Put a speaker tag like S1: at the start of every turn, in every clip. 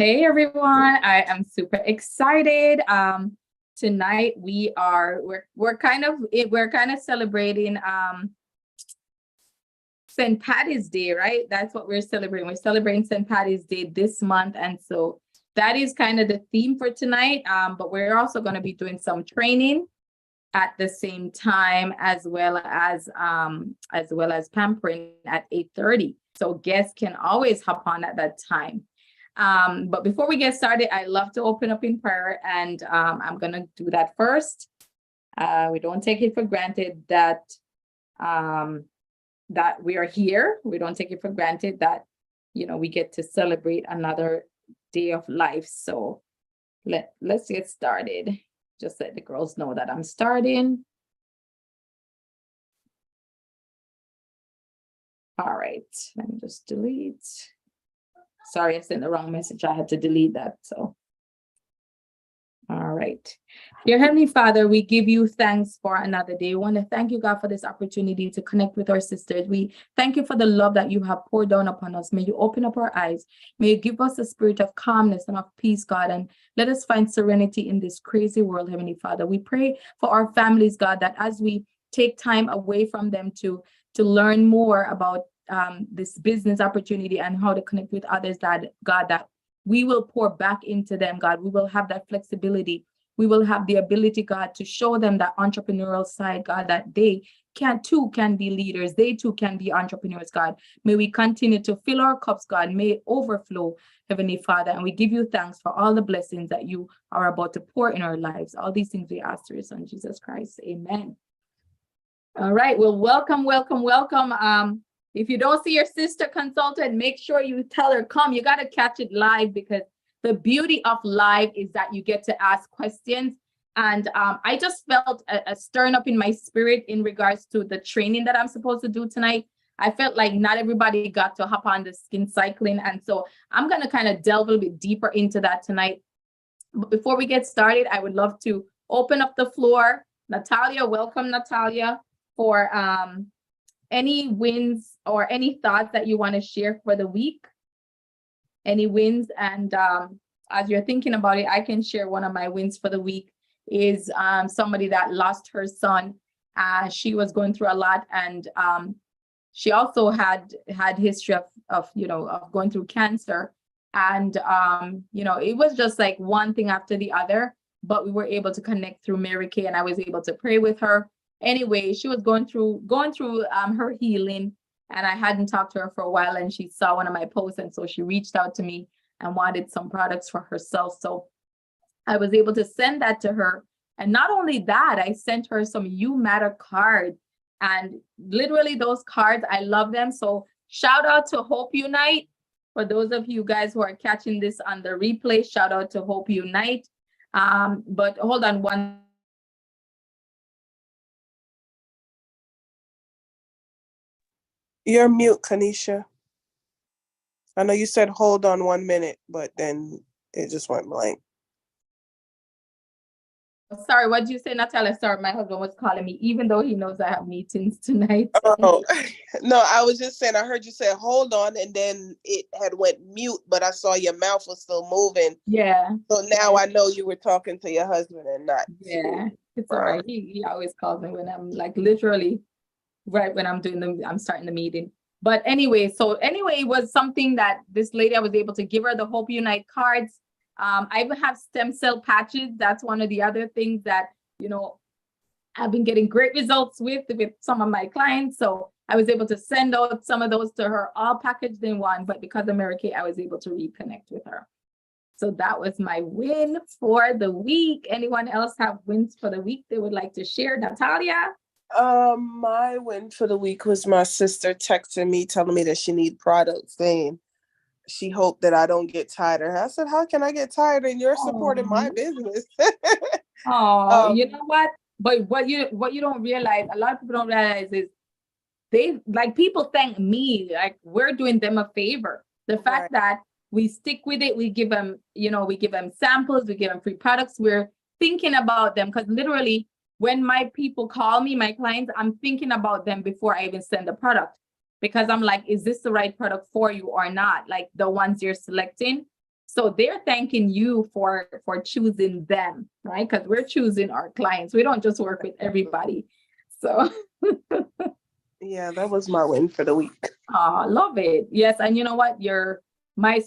S1: Hey everyone, I am super excited. Tonight we're kind of celebrating St. Patty's Day, right? That's what we're celebrating. We're celebrating St. Patty's Day this month, and so that is kind of the theme for tonight. But we're also going to be doing some training at the same time, as well as pampering at 8:30. So guests can always hop on at that time. But before we get started, I love to open up in prayer, and I'm gonna do that first. We don't take it for granted that we are here. We don't take it for granted that we get to celebrate another day of life. So let's get started. Just let the girls know that I'm starting. All right, let me just delete. Sorry, I sent the wrong message. I had to delete that. So, all right. Dear Heavenly Father, we give you thanks for another day. We want to thank you, God, for this opportunity to connect with our sisters. We thank you for the love that you have poured down upon us. May you open up our eyes. May you give us a spirit of calmness and of peace, God, and let us find serenity in this crazy world, Heavenly Father. We pray for our families, God, that as we take time away from them to learn more about this business opportunity and how to connect with others, that God, that we will pour back into them, God. We will have that flexibility. We will have the ability, God, to show them that entrepreneurial side, God, that they can be leaders. They too can be entrepreneurs, God. May we continue to fill our cups, God. May it overflow, Heavenly Father. And we give you thanks for all the blessings that you are about to pour in our lives. All these things we ask through your Son, Jesus Christ. Amen. All right. Well, welcome. If you don't see your sister consultant, make sure you tell her, come. You got to catch it live, because the beauty of live is that you get to ask questions. And I just felt a stirring up in my spirit in regards to the training that I'm supposed to do tonight. I felt like not everybody got to hop on the skin cycling. And so I'm going to kind of delve a little bit deeper into that tonight. But before we get started, I would love to open up the floor. Natalia, welcome, Natalia, for any wins or any thoughts that you want to share for the week. Any wins? And as you're thinking about it, I can share one of my wins for the week is somebody that lost her son. She was going through a lot, and she also had history of going through cancer. And it was just like one thing after the other, but we were able to connect through Mary Kay, and I was able to pray with her. Anyway, she was going through her healing, and I hadn't talked to her for a while, and she saw one of my posts, and so she reached out to me and wanted some products for herself. So I was able to send that to her. And not only that, I sent her some You Matter cards, and literally those cards, I love them. So shout out to Hope Unite. For those of you guys who are catching this on the replay, shout out to Hope Unite. But hold on one.
S2: You're mute, Kanisha. I know you said hold on 1 minute, but then it just went blank.
S1: Sorry, what did you say, Natalia? Sorry, my husband was calling me, even though he knows I have meetings tonight.
S2: Oh, no, I was just saying, I heard you say hold on, and then it had went mute, but I saw your mouth was still moving.
S1: Yeah.
S2: So now I know you were talking to your husband and not.
S1: Yeah, it's all right. He always calls me when I'm like literally right when I'm starting the meeting. But anyway, it was something that this lady, I was able to give her the Hope Unite cards. I even have stem cell patches. That's one of the other things that, I've been getting great results with some of my clients. So I was able to send out some of those to her, all packaged in one. But because of Mary Kay, I was able to reconnect with her. So that was my win for the week. Anyone else have wins for the week they would like to share? Natalia?
S2: My win for the week was my sister texting me, telling me that she need products, saying she hoped that I don't get tired of her. I said, how can I get tired? And you're supporting my business.
S1: Oh, you know what? But what you don't realize, a lot of people don't realize is people thank me, like we're doing them a favor. The fact that we stick with it, we give them samples, we give them free products. We're thinking about them, because literally when my people call me, my clients, I'm thinking about them before I even send the product. because I'm like, is this the right product for you or not? Like the ones you're selecting. So they're thanking you for choosing them, right? Because we're choosing our clients. We don't just work with everybody. So
S2: Yeah, that was my win for the week.
S1: love it. Yes, and you know what? My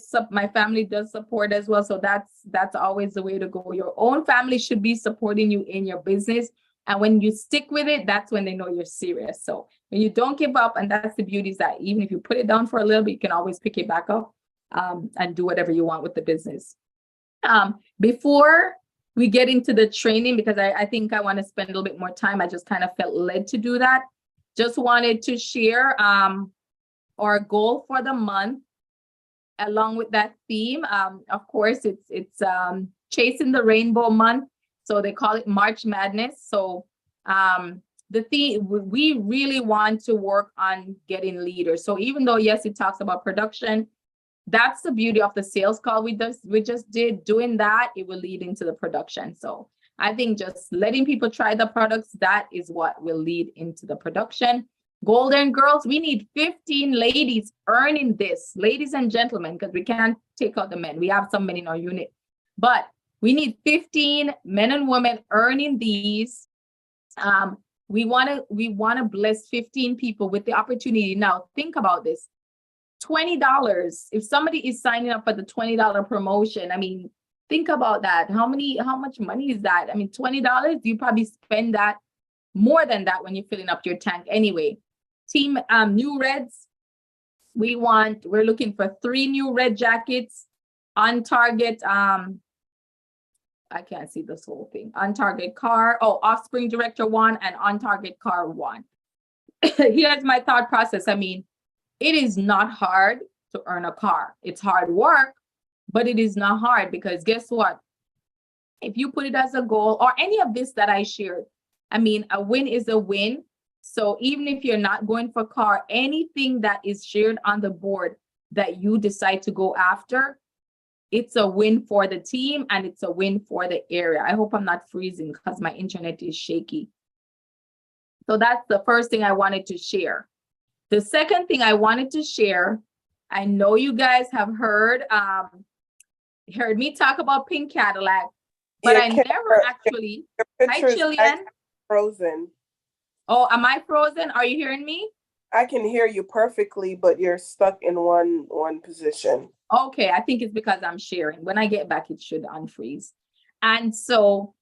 S1: family does support as well. So that's always the way to go. Your own family should be supporting you in your business. And when you stick with it, that's when they know you're serious. So when you don't give up, and that's the beauty, is that even if you put it down for a little bit, you can always pick it back up and do whatever you want with the business. Before we get into the training, because I think I want to spend a little bit more time, I just kind of felt led to do that. Just wanted to share our goal for the month along with that theme. Of course, it's chasing the rainbow month. So they call it March Madness. So the theme, we really want to work on getting leaders. So even though, yes, it talks about production, that's the beauty of the sales call we just did. Doing that, it will lead into the production. So I think just letting people try the products, that is what will lead into the production. Golden Girls, we need 15 ladies earning this, ladies and gentlemen, because we can't take out the men. We have some men in our unit, but we need 15 men and women earning these. We want to bless 15 people with the opportunity. Now, think about this. $20. If somebody is signing up for the $20 promotion, I mean, think about that. How much money is that? I mean, $20, you probably spend that more than that when you're filling up your tank anyway. Team New Reds, we're looking for 3 new red jackets on target. I can't see this whole thing. On target car, Offspring Director 1 and on target car 1. Here's my thought process. I mean, it is not hard to earn a car. It's hard work, but it is not hard, because guess what? If you put it as a goal, or any of this that I shared, I mean, a win is a win. So even if you're not going for car, anything that is shared on the board that you decide to go after, it's a win for the team and it's a win for the area. I hope I'm not freezing because my internet is shaky. So that's the first thing I wanted to share. The second thing I wanted to share, I know you guys have heard me talk about Pink Cadillac, but I never actually. Hi, Chillian.
S2: Frozen.
S1: Oh, am I frozen? Are you hearing me?
S2: I can hear you perfectly, but you're stuck in one position.
S1: Okay, I think it's because I'm sharing. When I get back, it should unfreeze. And so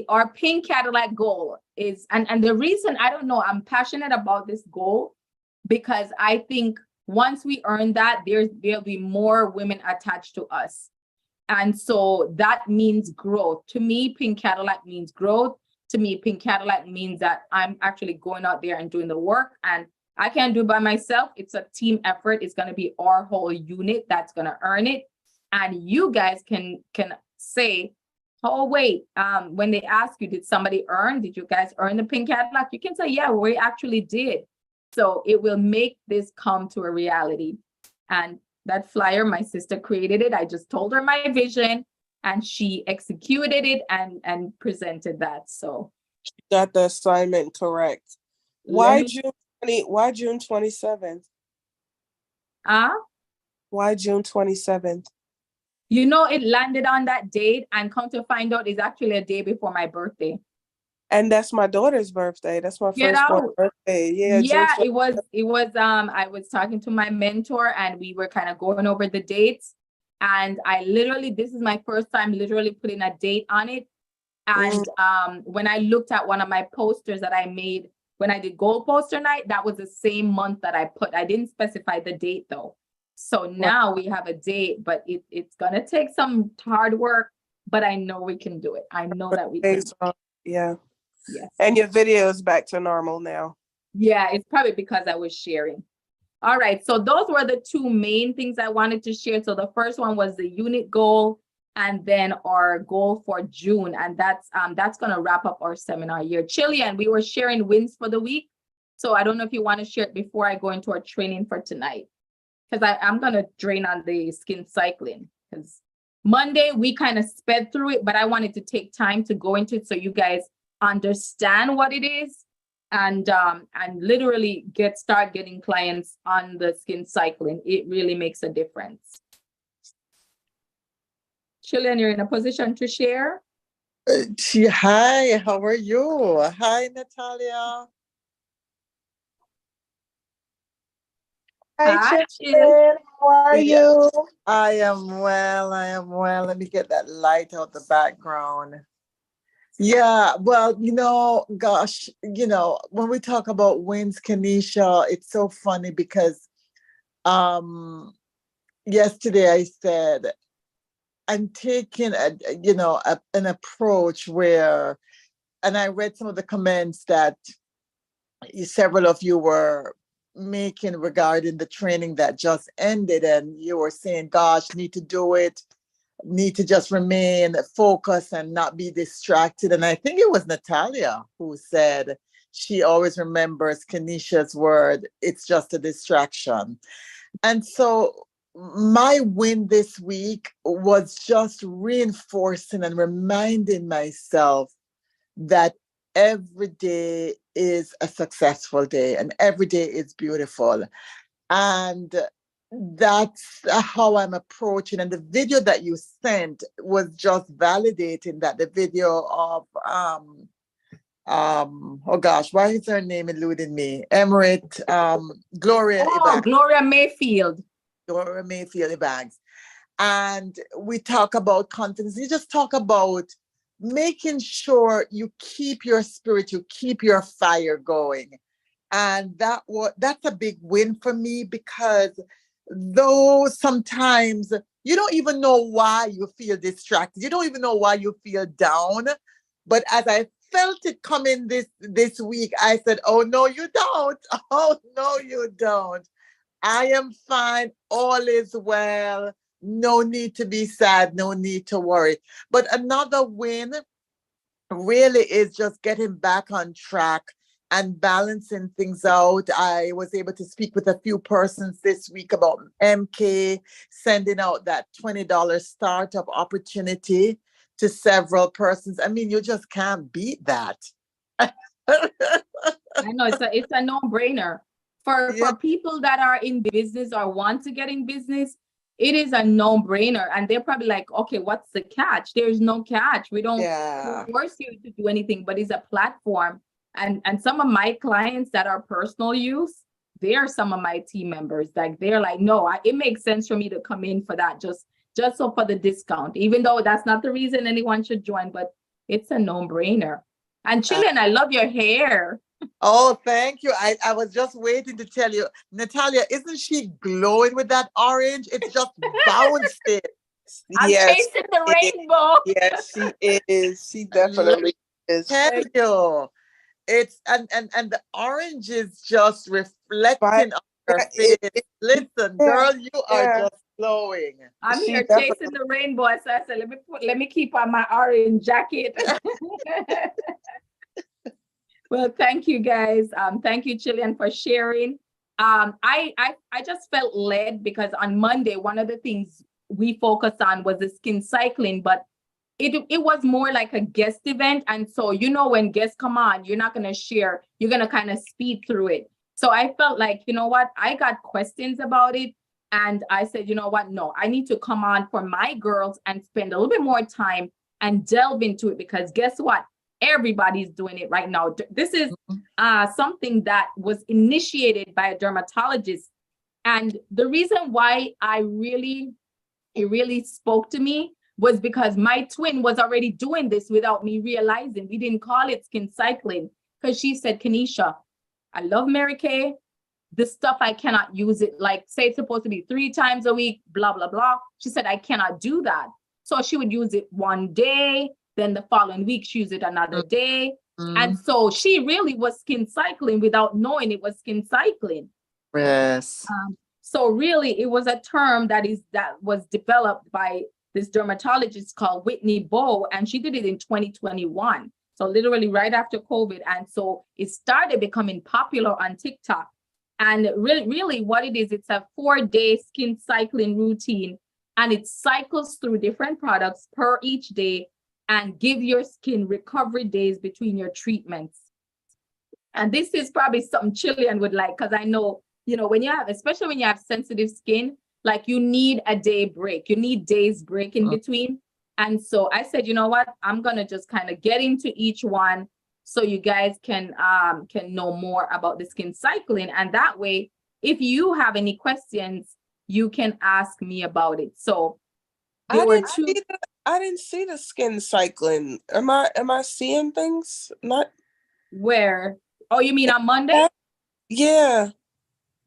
S1: our Pink Cadillac goal is, and the reason, I don't know, I'm passionate about this goal because I think once we earn that, there'll be more women attached to us. And so that means growth. To me, Pink Cadillac means growth. To me, Pink Cadillac means that I'm actually going out there and doing the work, and I can't do it by myself. It's a team effort. It's going to be our whole unit that's going to earn it. And you guys can say, oh, wait, when they ask you, did somebody earn? Did you guys earn the Pink Cadillac? You can say, yeah, we actually did. So it will make this come to a reality. And that flyer, my sister created it. I just told her my vision and she executed it and presented that. So
S2: she got the assignment correct. Why June 27th? Why June 27th?
S1: You know, it landed on that date, and come to find out, it's actually a day before my birthday.
S2: And that's my daughter's birthday. That's my firstborn birthday. Yeah,
S1: it was. I was talking to my mentor, and we were kind of going over the dates. And this is my first time literally putting a date on it. And when I looked at one of my posters that I made when I did goal poster night, that was the same month that I put. I didn't specify the date though. So now we have a date, but it's gonna take some hard work, but I know we can do it. I know that we can.
S2: Yeah.
S1: Yes.
S2: And your video is back to normal now.
S1: Yeah, it's probably because I was sharing. All right, so those were the two main things I wanted to share. So the first one was the unit goal, and then our goal for June, and that's going to wrap up our seminar year. Chillian, we were sharing wins for the week, so I don't know if you want to share it before I go into our training for tonight, because I'm going to drain on the skin cycling, because Monday we kind of sped through it, but I wanted to take time to go into it so you guys understand what it is. And literally start getting clients on the skin cycling. It really makes a difference. Chilean, you're in a position to share.
S3: Hi, how are you? Hi, Natalia.
S2: Hi,
S1: Hi, Chill.
S2: Chilton. How are
S3: Yeah,
S2: you?
S3: I am well. I am well. Let me get that light out the background. Yeah, well, gosh, when we talk about wins, Kenesha, it's so funny because um yesterday I said I'm taking an approach where, and I read some of the comments that several of you were making regarding the training that just ended, and you were saying, gosh, need to do it, need to just remain focused and not be distracted. And I think it was Natalia who said she always remembers Kenesha's word, it's just a distraction. And so my win this week was just reinforcing and reminding myself that every day is a successful day and every day is beautiful. And that's how I'm approaching. And the video that you sent was just validating that. The video of oh gosh, why is her name eluding me? Emirate Gloria
S1: Oh,
S3: Evans.
S1: Gloria Mayfield.
S3: Gloria Mayfield Evans. And we talk about confidence. You just talk about making sure you keep your spirit, you keep your fire going. And that's a big win for me, because though sometimes you don't even know why you feel distracted, you don't even know why you feel down. But as I felt it coming this week, I said, oh no, you don't. Oh no, you don't. I am fine. All is well. No need to be sad. No need to worry. But another win really is just getting back on track and balancing things out. I was able to speak with a few persons this week about MK sending out that $20 startup opportunity to several persons. I mean, you just can't beat that.
S1: I know it's a no-brainer for
S3: Yeah.
S1: people that are in business or want to get in business. It is a no-brainer, and they're probably like, okay, what's the catch? There's no catch. We don't
S3: Yeah.
S1: force you to do anything, but it's a platform. And some of my clients that are personal use, they are some of my team members. Like they're like, no, it makes sense for me to come in for that, just so for the discount, even though that's not the reason anyone should join, but it's a no-brainer. And Chilean, I love your hair.
S3: Oh, thank you. I was just waiting to tell you, Natalia, isn't she glowing with that orange? It's just bouncing.
S1: I'm
S2: Yes,
S1: chasing the
S2: she
S1: rainbow.
S2: yes, she is. She
S3: Let
S2: definitely is.
S3: tell you. It's and the orange is just
S2: But
S3: reflecting on her face.
S2: it,
S3: Listen,
S2: yeah,
S3: girl, you are
S2: yeah,
S3: just glowing.
S1: I'm
S2: she
S1: here
S2: definitely.
S1: chasing the rainbow. So I said, let me keep on my orange jacket. Well, thank you guys. Thank you, Chilean, for sharing. I just felt led because on Monday, one of the things we focused on was the skin cycling, but it was more like a guest event. And so, when guests come on, you're not going to share, you're going to kind of speed through it. So I felt like, you know what, I got questions about it. And I said, you know what, no, I need to come on for my girls and spend a little bit more time and delve into it, because guess what? Everybody's doing it right now. This is something that was initiated by a dermatologist. And the reason why it really spoke to me was because my twin was already doing this without me realizing. We didn't call it skin cycling because she said, Kenesha, I love Mary Kay. This stuff, I cannot use it. Like, say it's supposed to be 3 times a week, blah, blah, blah. She said, I cannot do that. So she would use it one day, then the following week, she used it another day. And so she really was skin cycling without knowing it was skin cycling.
S3: Yes.
S1: So really, it was a term that was developed by this dermatologist called Whitney Bowe, and she did it in 2021. So literally right after COVID. And so it started becoming popular on TikTok. And really what it is, it's a 4-day skin cycling routine, and it cycles through different products per each day and give your skin recovery days between your treatments. And this is probably something Chilean would like, because I know, especially when you have sensitive skin, like you need a day break, you need days break in between. And so I said, you know what, I'm gonna just kind of get into each one so you guys can know more about the skin cycling. And that way, if you have any questions, you can ask me about it. So there were two.
S2: I didn't see the skin cycling. Am I seeing things? Not
S1: Where? Oh, you mean on Monday?
S2: yeah.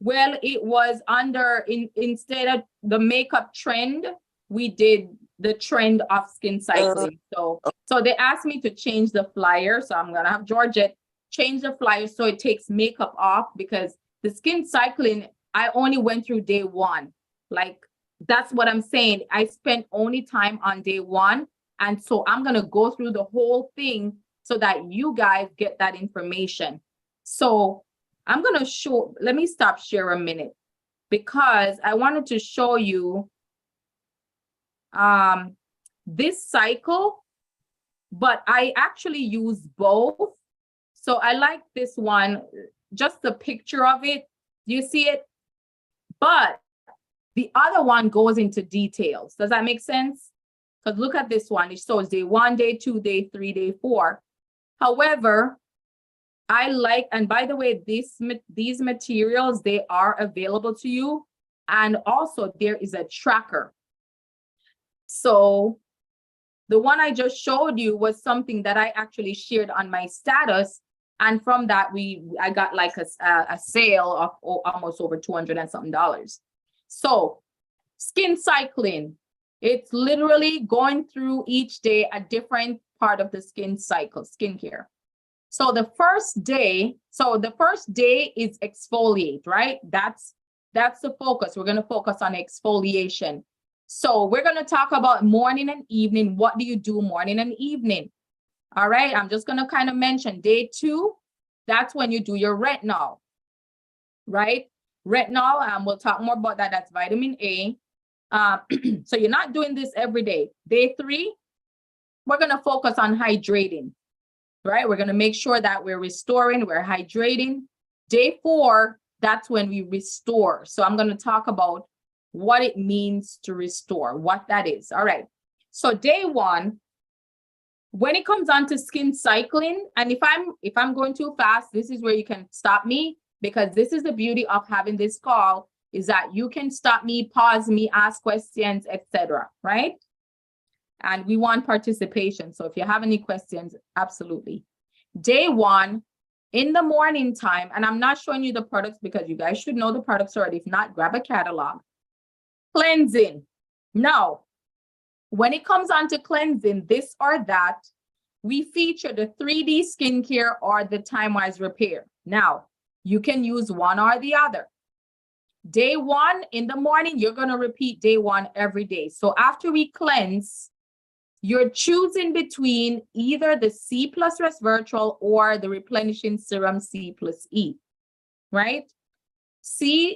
S1: Well, it was under instead of the makeup trend, we did the trend of skin cycling. So they asked me to change the flyer. So I'm gonna have Georgette change the flyer so it takes makeup off, because the skin cycling, I only went through day one. Like, that's what I'm saying. I spent only time on day one. And so I'm gonna go through the whole thing so that you guys get that information. So I'm gonna show, let me stop share a minute, because I wanted to show you this cycle, but I actually use both. So I like this one, just the picture of it. Do you see it? But the other one goes into details. Does that make sense? Because look at this one. It shows day 1, day 2, day 3, day 4. However, I like, and by the way, these materials, they are available to you. And also there is a tracker. So the one I just showed you was something that I actually shared on my status. And from that, I got like a sale of almost over $200 and something. So skin cycling, it's literally going through each day a different part of the skin cycle, skincare. So the first day is exfoliate, right? That's the focus. We're going to focus on exfoliation. So we're going to talk about morning and evening. What do you do morning and evening? All right. I'm just going to kind of mention day 2. That's when you do your retinol, right? Retinol, we'll talk more about that. That's vitamin A. So you're not doing this every day. Day 3, we're going to focus on hydrating, right? We're going to make sure that we're restoring, we're hydrating. Day 4, that's when we restore. So I'm going to talk about what it means to restore, what that is. All right. So day 1, when it comes on to skin cycling, and if I'm going too fast, this is where you can stop me, because this is the beauty of having this call, is that you can stop me, pause me, ask questions, etc. Right? And we want participation. So if you have any questions, absolutely. Day 1, in the morning time, and I'm not showing you the products because you guys should know the products already. If not, grab a catalog. Cleansing. Now, when it comes on to cleansing, this or that, we feature the 3D skincare or the time-wise repair. Now, you can use one or the other. Day 1 in the morning, you're going to repeat day 1 every day. So after we cleanse, you're choosing between either the C+ resveratrol or the replenishing serum C+ E, right?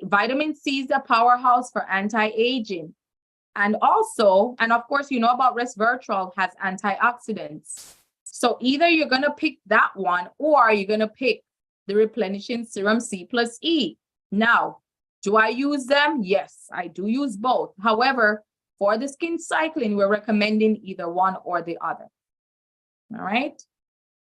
S1: Vitamin C is the powerhouse for anti-aging. And also, and of course, you know about resveratrol has antioxidants. So either you're going to pick that one or you're going to pick the replenishing serum C+ E. Now, do I use them? Yes, I do use both. However, for the skin cycling, we're recommending either one or the other. All right.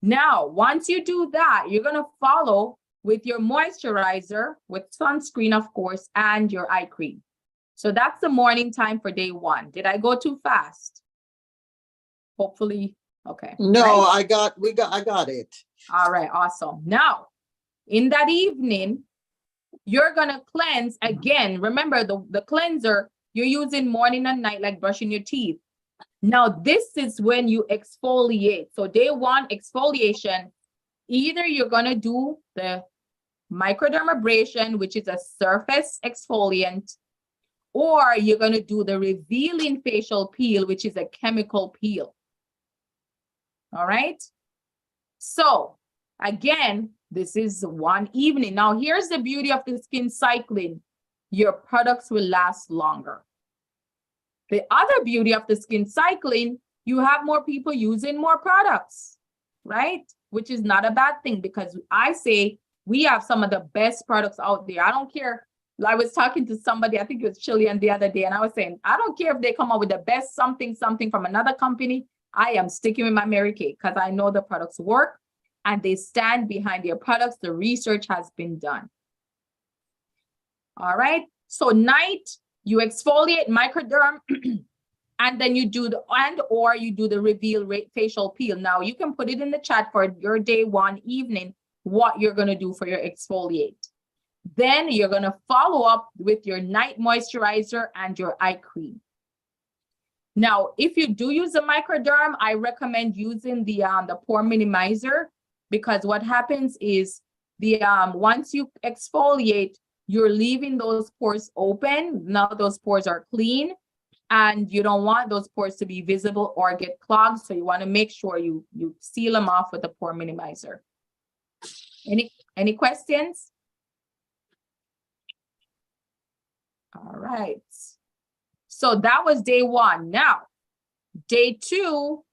S1: Now, once you do that, you're going to follow with your moisturizer, with sunscreen, of course, and your eye cream. So that's the morning time for day 1. Did I go too fast? Hopefully. Okay.
S3: No,
S1: right?
S3: I got it.
S1: All right. Awesome. Now, in that evening, you're going to cleanse again. Remember the cleanser, you're using morning and night, like brushing your teeth. Now, this is when you exfoliate. So day 1, exfoliation, either you're going to do the microdermabrasion, which is a surface exfoliant, or you're going to do the revealing facial peel, which is a chemical peel. All right. So again, this is one evening. Now, here's the beauty of the skin cycling. Your products will last longer. The other beauty of the skin cycling, you have more people using more products, right? Which is not a bad thing, because I say we have some of the best products out there. I don't care I was talking to somebody, I think it was Chilean the other day, and I was saying, I don't care if they come up with the best something from another company. I am sticking with my Mary Kay because I know the products work and they stand behind their products. The research has been done. All right. So night, you exfoliate microderm and then you do or you do the reveal facial peel. Now you can put it in the chat for your day one evening, what you're going to do for your exfoliate. Then you're going to follow up with your night moisturizer and your eye cream. Now, if you do use a microderm, I recommend using the pore minimizer, because what happens is once you exfoliate, you're leaving those pores open. Now those pores are clean and you don't want those pores to be visible or get clogged. So you want to make sure you seal them off with the pore minimizer. Any questions? All right. So that was day one. Now, day two,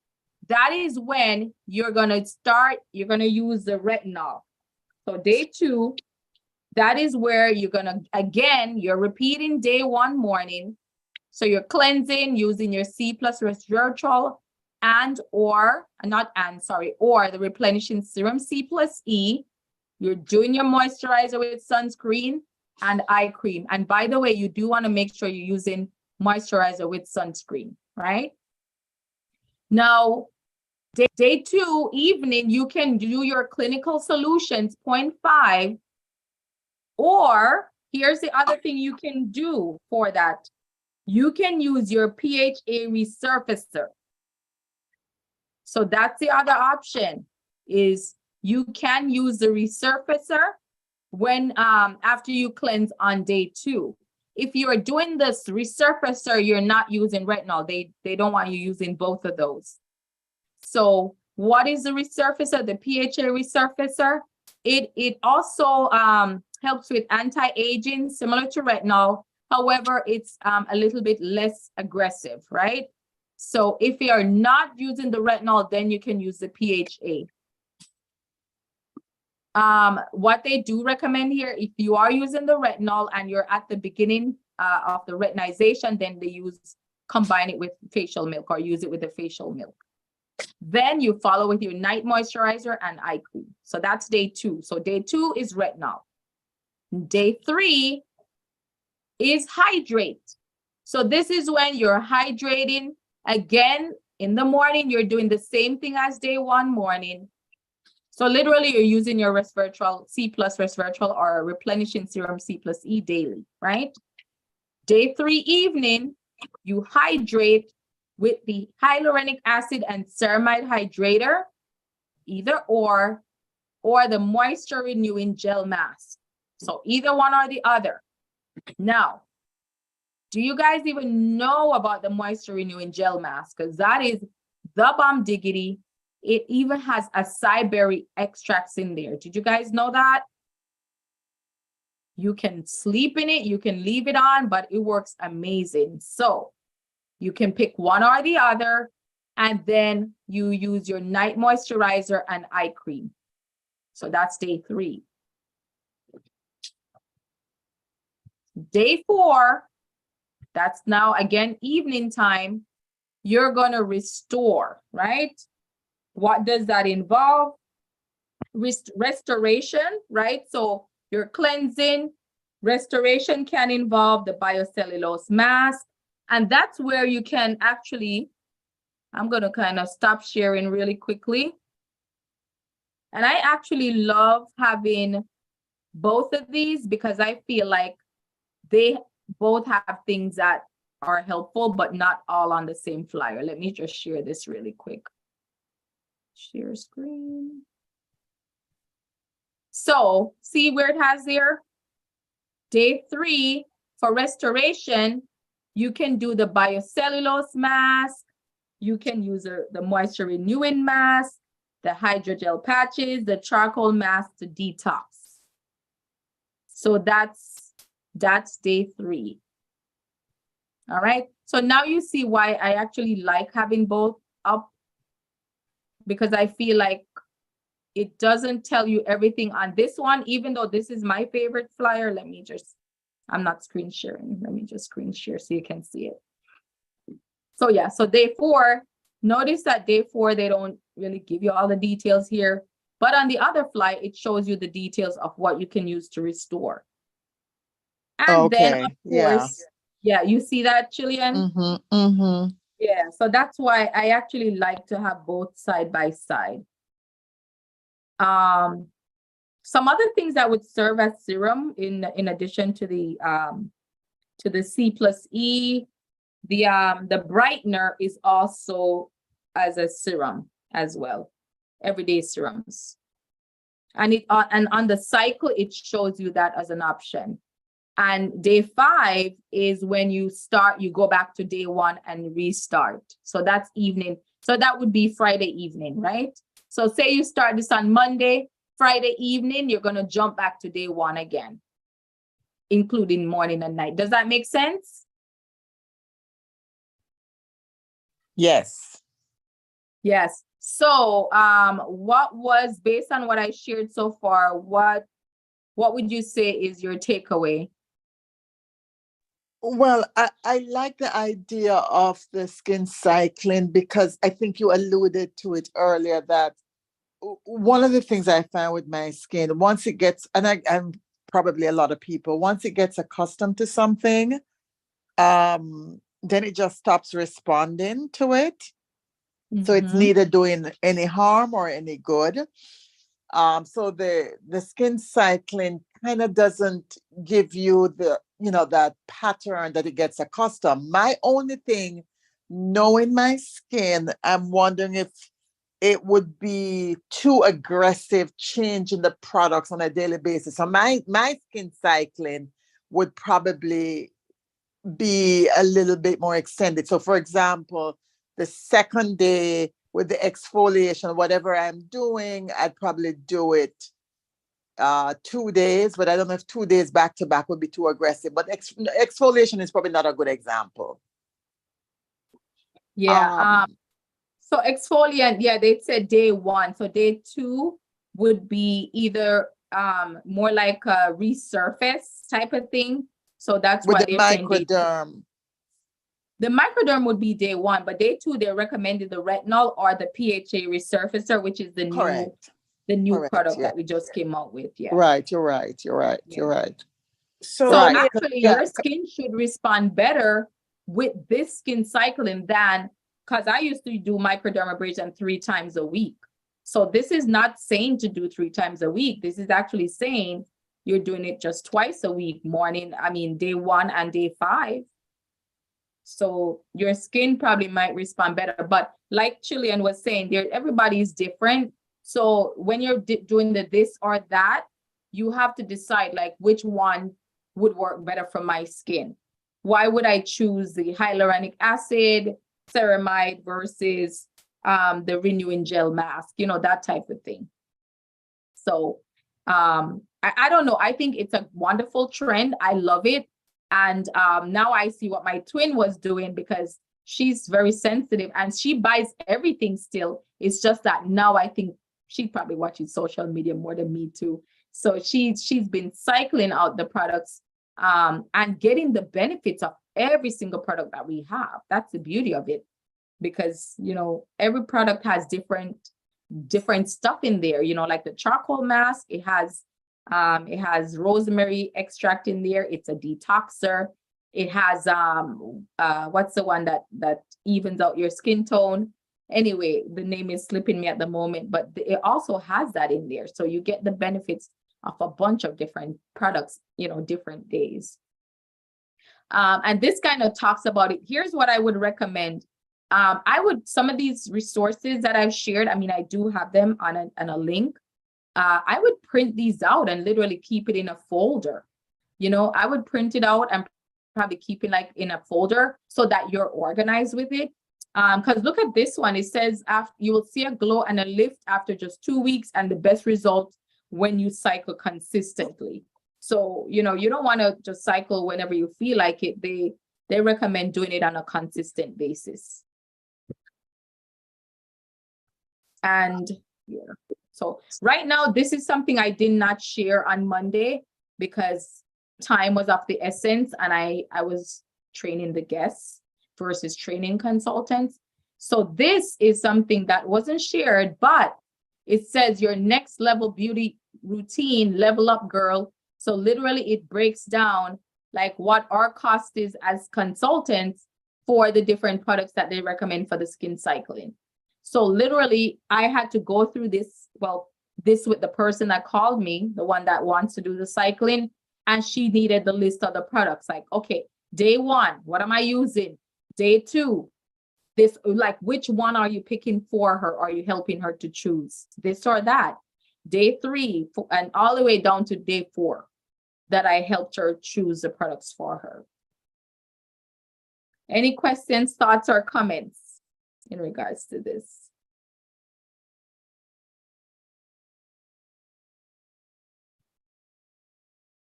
S1: that is when you're going to use the retinol. So day two, that is where you're going to, again, you're repeating day one morning. So you're cleansing using your C plus resveratrol or the replenishing serum C plus E. You're doing your moisturizer with sunscreen and eye cream. And by the way, you do want to make sure you're using moisturizer with sunscreen, right? Now, day two evening, you can do your clinical solutions 0.5, or here's the other thing you can do for that. You can use your PHA resurfacer. So that's the other option, is you can use the resurfacer when after you cleanse on day two. If you are doing this resurfacer, you're not using retinol. They don't want you using both of those. So what is the resurfacer? The PHA resurfacer. It also helps with anti-aging, similar to retinol. However, it's a little bit less aggressive, right? So if you are not using the retinol, then you can use the PHA. What they do recommend here, if you are using the retinol and you're at the beginning of the retinization, then they combine it with facial milk or use it with the facial milk. Then you follow with your night moisturizer and eye cream. So that's day two. So day two is retinol. Day three is hydrate. So this is when you're hydrating. Again, in the morning, you're doing the same thing as day one morning. So literally you're using your resveratrol, C plus resveratrol, or replenishing serum C plus E daily, right? Day three evening, you hydrate with the hyaluronic acid and ceramide hydrator, either or the moisture renewing gel mask. So either one or the other. Now, do you guys even know about the moisture renewing gel mask? Because that is the bomb diggity. It even has acai berry extracts in there. Did you guys know that? You can sleep in it, you can leave it on, but it works amazing. So you can pick one or the other, and then you use your night moisturizer and eye cream. So that's day three. Day four, that's now again evening time. You're going to restore, right? What does that involve? Restoration, right? So you're cleansing. Restoration can involve the biocellulose mask. And that's where you can actually, I'm going to kind of stop sharing really quickly. And I actually love having both of these because I feel like they both have things that are helpful, but not all on the same flyer. Let me just share this really quick. Share screen. So see where it has there? Day three, for restoration, you can do the biocellulose mask. You can use the moisture renewing mask, the hydrogel patches, the charcoal mask to detox. So that's day three. All right. So now you see why I actually like having both up, because I feel like it doesn't tell you everything on this one, even though this is my favorite flyer. Let me just I'm not screen sharing. Let me just screen share so you can see it. So yeah, so day 4, notice that day 4, they don't really give you all the details here, but on the other fly, it shows you the details of what you can use to restore. And then
S3: Okay,
S1: of
S3: yeah.
S1: course, yeah, you see that, Chilean?
S3: Mm-hmm, mm-hmm.
S1: Yeah, so that's why I actually like to have both side by side. Some other things that would serve as serum in addition to the C+E, the brightener is also as a serum as well, everyday serums. And and on the cycle, it shows you that as an option. And day 5 is when you go back to day 1 and restart. So that's evening. So that would be Friday evening, right? So say you start this on Monday, Friday evening, you're going to jump back to day 1 again, including morning and night. Does that make sense?
S3: Yes.
S1: Yes. So what was, based on what I shared so far, what would you say is your takeaway?
S3: Well, I like the idea of the skin cycling because I think you alluded to it earlier that one of the things I found with my skin, once it gets, and I'm probably a lot of people, once it gets accustomed to something, then it just stops responding to it. So it's neither doing any harm or any good. So the skin cycling kind of doesn't give you the, that pattern that it gets accustomed. My only thing, knowing my skin, I'm wondering if it would be too aggressive changing the products on a daily basis. So my skin cycling would probably be a little bit more extended. So for example, the second day with the exfoliation, whatever I'm doing, I'd probably do it 2 days, but I don't know if 2 days back to back would be too aggressive. But exfoliation is probably not a good example.
S1: Yeah. So exfoliant, yeah, they said day 1. So day 2 would be either more like a resurface type of thing. So that's
S3: with
S1: why
S3: the
S1: they're saying day 2.
S3: microderm.
S1: The microderm would be day 1, but day 2, they recommended the retinol or the PHA resurfacer, which is the
S3: Correct.
S1: new
S3: Correct,
S1: product
S3: yeah.
S1: that we just came out with. Yeah.
S3: Right, you're right.
S1: Yeah.
S3: You're right.
S2: So
S1: So
S2: let me
S1: actually,
S3: Yeah.
S1: your skin should respond better with this skin cycling than, because I used to do microdermabrasion 3 times a week. So this is not saying to do 3 times a week. This is actually saying you're doing it just twice a week, day 1 and day 5. So your skin probably might respond better. But like Chilean was saying, everybody is different. So when you're doing the this or that, you have to decide like which one would work better for my skin. Why would I choose the hyaluronic acid, ceramide versus the renewing gel mask, that type of thing. So I don't know. I think it's a wonderful trend. I love it. And now I see what my twin was doing because she's very sensitive and she buys everything still. It's just that now I think she probably watches social media more than me too. So she's been cycling out the products and getting the benefits of every single product that we have. That's the beauty of it, because every product has different stuff in there. Like the charcoal mask, it has rosemary extract in there. It's a detoxer. It has what's the one that evens out your skin tone? Anyway, the name is slipping me at the moment, but it also has that in there. So you get the benefits of a bunch of different products, different days. And this kind of talks about it. Here's what I would recommend. Some of these resources that I've shared, I do have them on a link. I would print these out and literally keep it in a folder. I would print it out and probably keep it like in a folder so that you're organized with it. Because look at this one. It says you will see a glow and a lift after just 2 weeks, and the best results when you cycle consistently. So, you don't want to just cycle whenever you feel like it. They recommend doing it on a consistent basis. And yeah, so right now, this is something I did not share on Monday because time was of the essence, and I was training the guests versus training consultants. So this is something that wasn't shared, but it says your next level beauty routine, level up, girl. So literally it breaks down like what our cost is as consultants for the different products that they recommend for the skin cycling. So literally I had to go through this, well, this with the person that called me, the one that wants to do the cycling, and she needed the list of the products. Like, okay, day 1, what am I using? Day 2, this, like, which one are you picking for her? Are you helping her to choose this or that? Day 3, and all the way down to day 4, that I helped her choose the products for her. Any questions, thoughts, or comments in regards to this?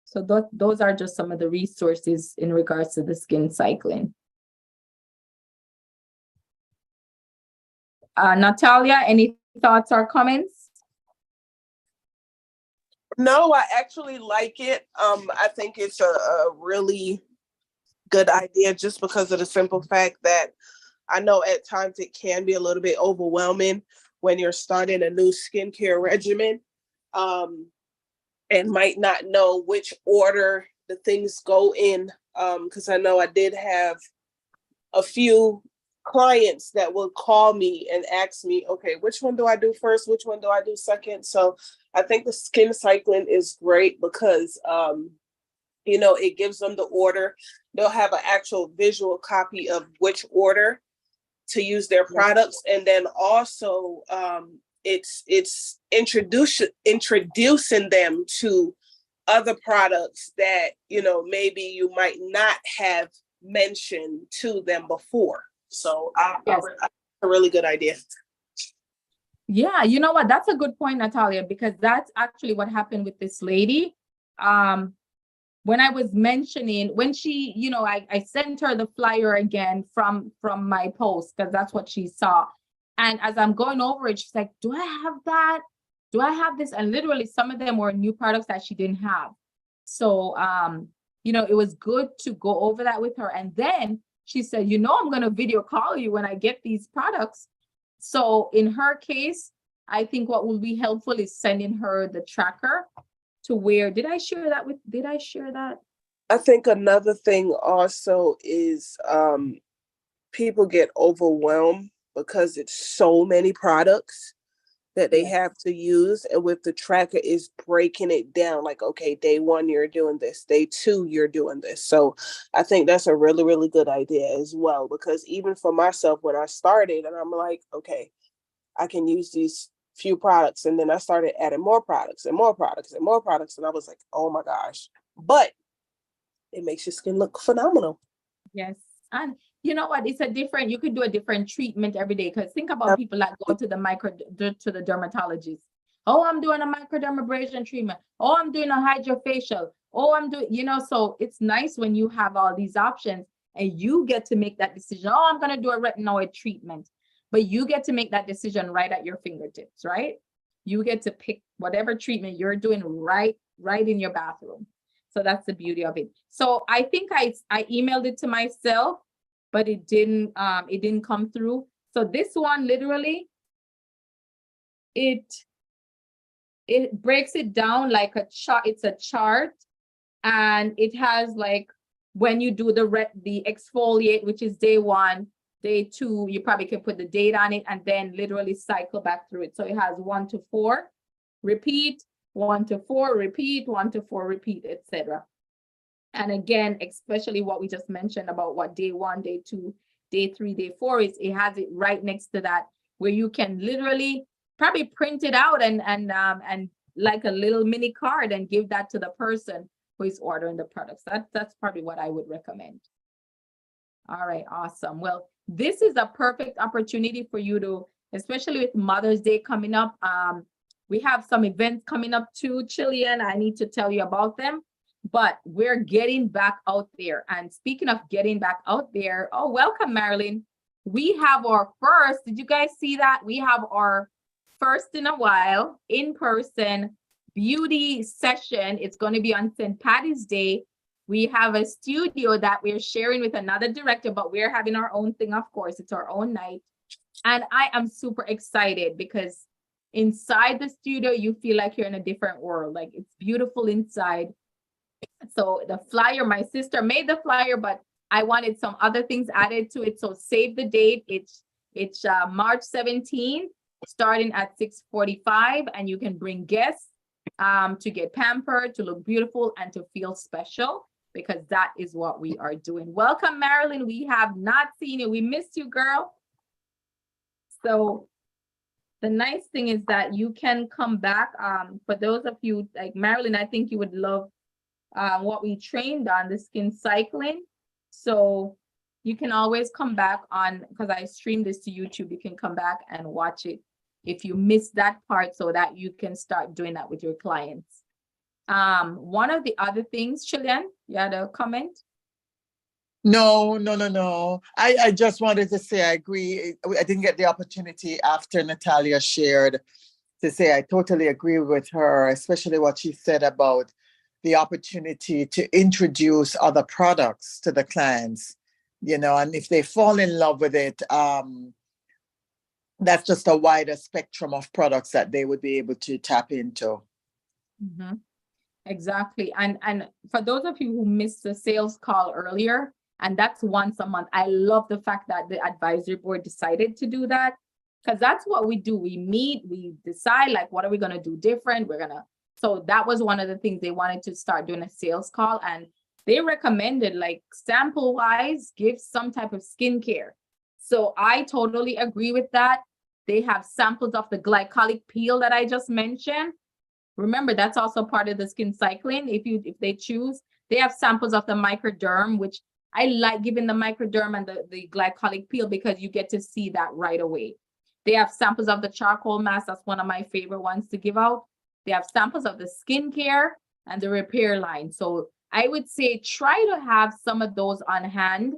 S1: So those are just some of the resources in regards to the skin cycling. Natalia, any thoughts or comments?
S2: No, I actually like it. I think it's a really good idea just because of the simple fact that I know at times it can be a little bit overwhelming when you're starting a new skincare regimen, and might not know which order the things go in. Because I know I did have a few clients that would call me and ask me, okay, which one do I do first? Which one do I do second? So I think the skin cycling is great because, it gives them the order. They'll have an actual visual copy of which order to use their products. And then also it's introducing them to other products that, maybe you might not have mentioned to them before. So a really good idea.
S1: Yeah, you know what? That's a good point, Natalia, because that's actually what happened with this lady. When I was mentioning, when she, I sent her the flyer again from my post, because that's what she saw. And as I'm going over it, she's like, do I have that? Do I have this? And literally some of them were new products that she didn't have. So, it was good to go over that with her. And then she said, I'm going to video call you when I get these products. So in her case, I think what will be helpful is sending her the tracker to where, did I share that?
S2: I think another thing also is people get overwhelmed because it's so many products that they have to use. And with the tracker is breaking it down like, okay, day 1, you're doing this. Day 2, you're doing this. So I think that's a really, really good idea as well, because even for myself, when I started and I'm like, okay, I can use these few products. And then I started adding more products and more products and more products. And I was like, oh my gosh, but it makes your skin look phenomenal.
S1: Yes. And you know what? You could do a different treatment every day. Because think about people that go to the dermatologist. Oh, I'm doing a microdermabrasion treatment. Oh, I'm doing a hydrofacial. Oh, I'm doing, so it's nice when you have all these options and you get to make that decision. Oh, I'm going to do a retinoid treatment. But you get to make that decision right at your fingertips, right? You get to pick whatever treatment you're doing right in your bathroom. So that's the beauty of it. So I think I emailed it to myself, but it didn't come through. So this one, literally, it breaks it down like a chart. It's a chart, and it has like when you do the exfoliate, which is day 1, day 2, you probably can put the date on it and then literally cycle back through it. So it has 1 to 4, repeat, 1 to 4, repeat, 1 to 4, repeat, etc. And again, especially what we just mentioned about what day 1, day 2, day 3, day 4 is, it has it right next to that, where you can literally probably print it out and like a little mini card and give that to the person who is ordering the products. That's probably what I would recommend. All right, awesome. Well, this is a perfect opportunity for you to, especially with Mother's Day coming up. We have some events coming up too, Chilean. I need to tell you about them. But we're getting back out there. And speaking of getting back out there, oh, welcome, Marilyn. We have our first, did you guys see that? We have our first in a while in-person beauty session. It's going to be on St. Patty's Day We have a studio that we're sharing with another director, but we're having our own thing, of course. It's our own night. And I am super excited because inside the studio, you feel like you're in a different world. Like it's beautiful inside. So the flyer, my sister made the flyer, but I wanted some other things added to it. So save the date. It's March 17th, starting at 6:45, and you can bring guests to get pampered, to look beautiful, and to feel special, because that is what we are doing. Welcome, Marilyn. We have not seen you. We missed you, girl. So the nice thing is that you can come back. For those of you like Marilyn, I think you would love what we trained on, the skin cycling. So you can always come back on, because I streamed this to YouTube, you can come back and watch it if you missed that part, so that you can start doing that with your clients. One of the other things, Chilean, you had a comment?
S3: No. I just wanted to say I agree. I didn't get the opportunity after Natalia shared to say I totally agree with her, especially what she said about the opportunity to introduce other products to the clients, and if they fall in love with it, that's just a wider spectrum of products that they would be able to tap into.
S1: Mm-hmm. Exactly. And for those of you who missed the sales call earlier, and that's once a month, I love the fact that the advisory board decided to do that, because that's what we do. We meet, we decide, like, what are we going to do different? So that was one of the things they wanted to start doing, a sales call, and they recommended, like, sample wise, give some type of skincare. So I totally agree with that. They have samples of the glycolic peel that I just mentioned. Remember, that's also part of the skin cycling. If they choose, they have samples of the microderm, which I like giving the microderm and the glycolic peel, because you get to see that right away. They have samples of the charcoal mask. That's one of my favorite ones to give out. They have samples of the skincare and the repair line. So I would say try to have some of those on hand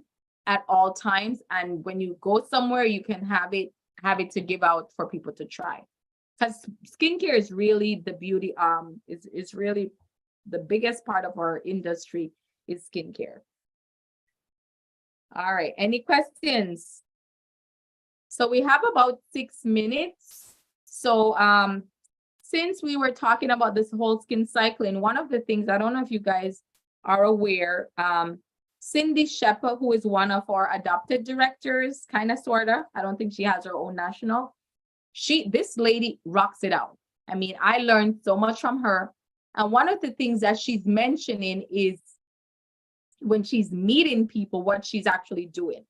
S1: at all times. And when you go somewhere, you can have it to give out for people to try. Because skincare is really the beauty, is really the biggest part of our industry is skincare. All right, any questions? So we have about 6 minutes. So since we were talking about this whole skin cycling, one of the things, I don't know if you guys are aware, Cindy Shepard, who is one of our adopted directors, kind of, sort of, I don't think she has her own national. This lady rocks it out. I mean, I learned so much from her. And one of the things that she's mentioning is when she's meeting people, what she's actually doing.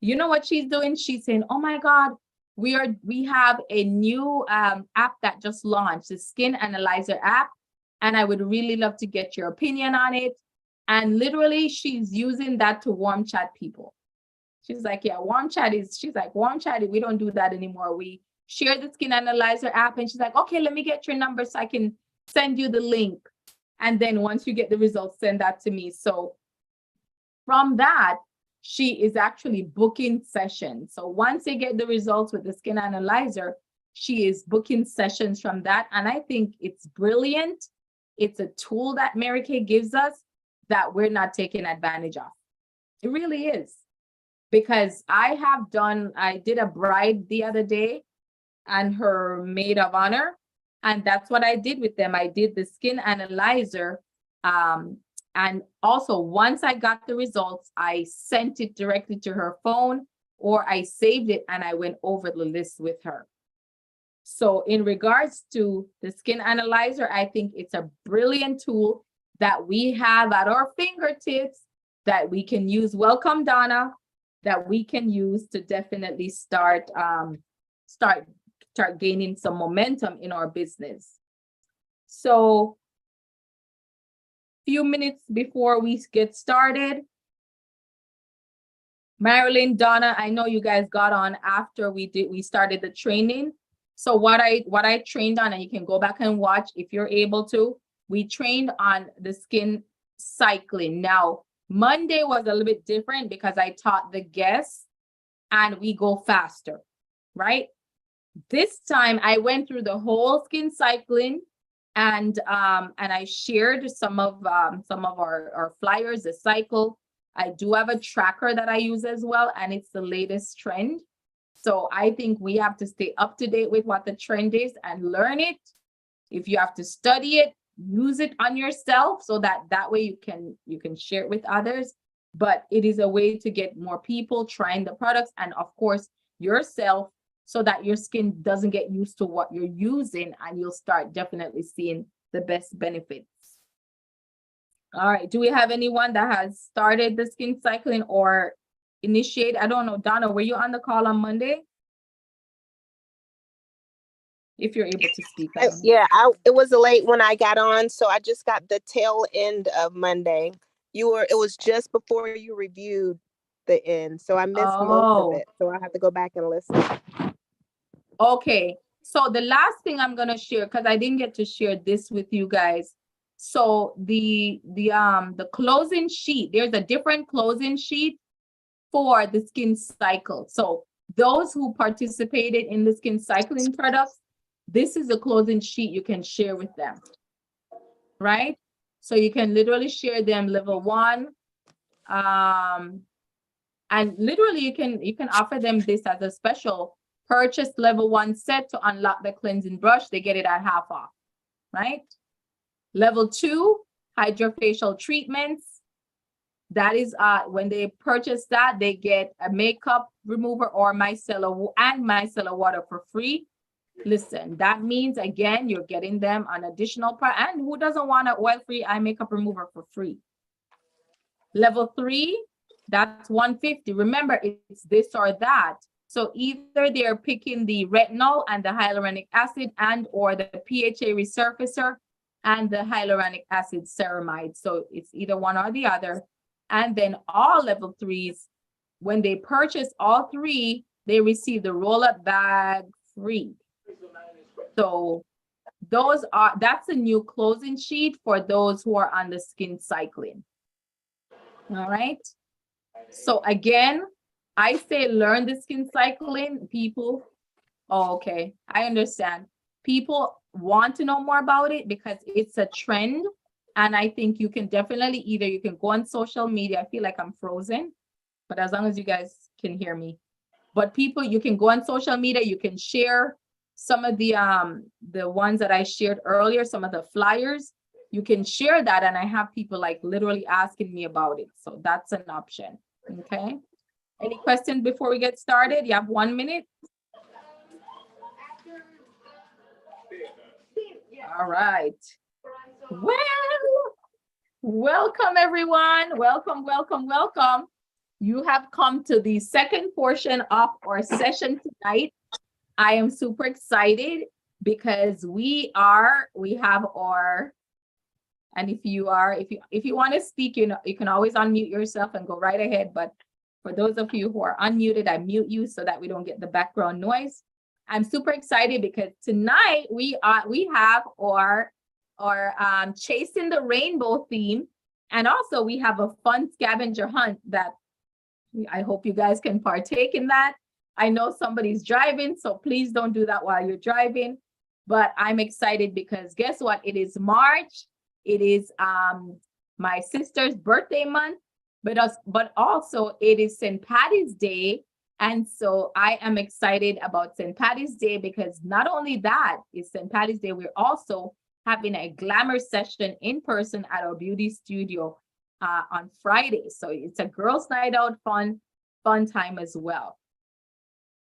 S1: You know what she's doing? She's saying, oh my God, we have a new app that just launched, the Skin Analyzer app. And I would really love to get your opinion on it. And literally she's using that to warm chat people. She's like, yeah, warm chat, we don't do that anymore. We share the Skin Analyzer app. And she's like, okay, let me get your number so I can send you the link. And then once you get the results, send that to me. So from that, she is actually booking sessions. So once they get the results with the Skin Analyzer, she is booking sessions from that. And I think it's brilliant. It's a tool that Mary Kay gives us that we're not taking advantage of. It really is. Because I did a bride the other day and her maid of honor. And that's what I did with them. I did the Skin Analyzer. And also, once I got the results, I sent it directly to her phone, or I saved it and I went over the list with her. So in regards to the Skin Analyzer, I think it's a brilliant tool that we have at our fingertips that we can use. Welcome, Donna. That we can use to definitely start gaining some momentum in our business. So few minutes before we get started, Marilyn, Donna, I know you guys got on after we started the training. So what I trained on, and you can go back and watch if you're able to, we trained on the skin cycling. Now, Monday was a little bit different because I taught the guests and we go faster, right? This time I went through the whole skin cycling And I shared some of our flyers, the cycle. I do have a tracker that I use as well, and it's the latest trend. So I think we have to stay up to date with what the trend is and learn it. If you have to study it, use it on yourself so that way you can share it with others. But it is a way to get more people trying the products, and of course yourself, so that your skin doesn't get used to what you're using, and you'll start definitely seeing the best benefits. All right, do we have anyone that has started the skin cycling or initiate? I don't know, Donna, were you on the call on Monday? If you're able to speak.
S4: Yeah, it was late when I got on, so I just got the tail end of Monday. It was just before you reviewed the end, so I missed most of it. So I have to go back and listen.
S1: Okay, so the last thing I'm gonna share, because I didn't get to share this with you guys. So the closing sheet, there's a different closing sheet for the skin cycle. So those who participated in the skin cycling products, this is a closing sheet you can share with them, right? So you can literally share them level 1, and literally you can offer them this as a special purchase level 1 set to unlock the cleansing brush. They get it at half off, right? Level 2, hydrofacial treatments. That is when they purchase that, they get a makeup remover or micellar water for free. Listen, that means again, you're getting them an additional part. And who doesn't want an oil-free eye makeup remover for free? Level 3, that's $150. Remember, it's this or that. So either they're picking the retinol and the hyaluronic acid, and or the PHA resurfacer and the hyaluronic acid ceramide. So it's either one or the other. And then all level 3s, when they purchase all 3, they receive the roll-up bag free. So that's a new closing sheet for those who are on the skin cycling. All right. So again, I say learn the skin cycling, people. Oh, okay, I understand. People want to know more about it because it's a trend. And I think you can definitely you can go on social media. I feel like I'm frozen, but as long as you guys can hear me. But people, you can go on social media, you can share some of the ones that I shared earlier, some of the flyers. You can share that, and I have people like literally asking me about it. So that's an option. Okay. Any questions before we get started? You have 1 minute. All right. Well, welcome everyone. Welcome, welcome, welcome. You have come to the second portion of our session tonight. I am super excited because we have our, and if you want to speak, you can always unmute yourself and go right ahead. But for those of you who are unmuted, I mute you so that we don't get the background noise. I'm super excited because tonight we have our Chasing the Rainbow theme, and also we have a fun scavenger hunt that I hope you guys can partake in that. I know somebody's driving, so please don't do that while you're driving. But I'm excited because guess what? It is March. It is my sister's birthday month, but also it is St. Patty's Day. And so I am excited about St. Patty's Day because not only that is St. Patty's Day, we're also having a glamour session in person at our beauty studio on Friday. So it's a girls' night out, fun time as well.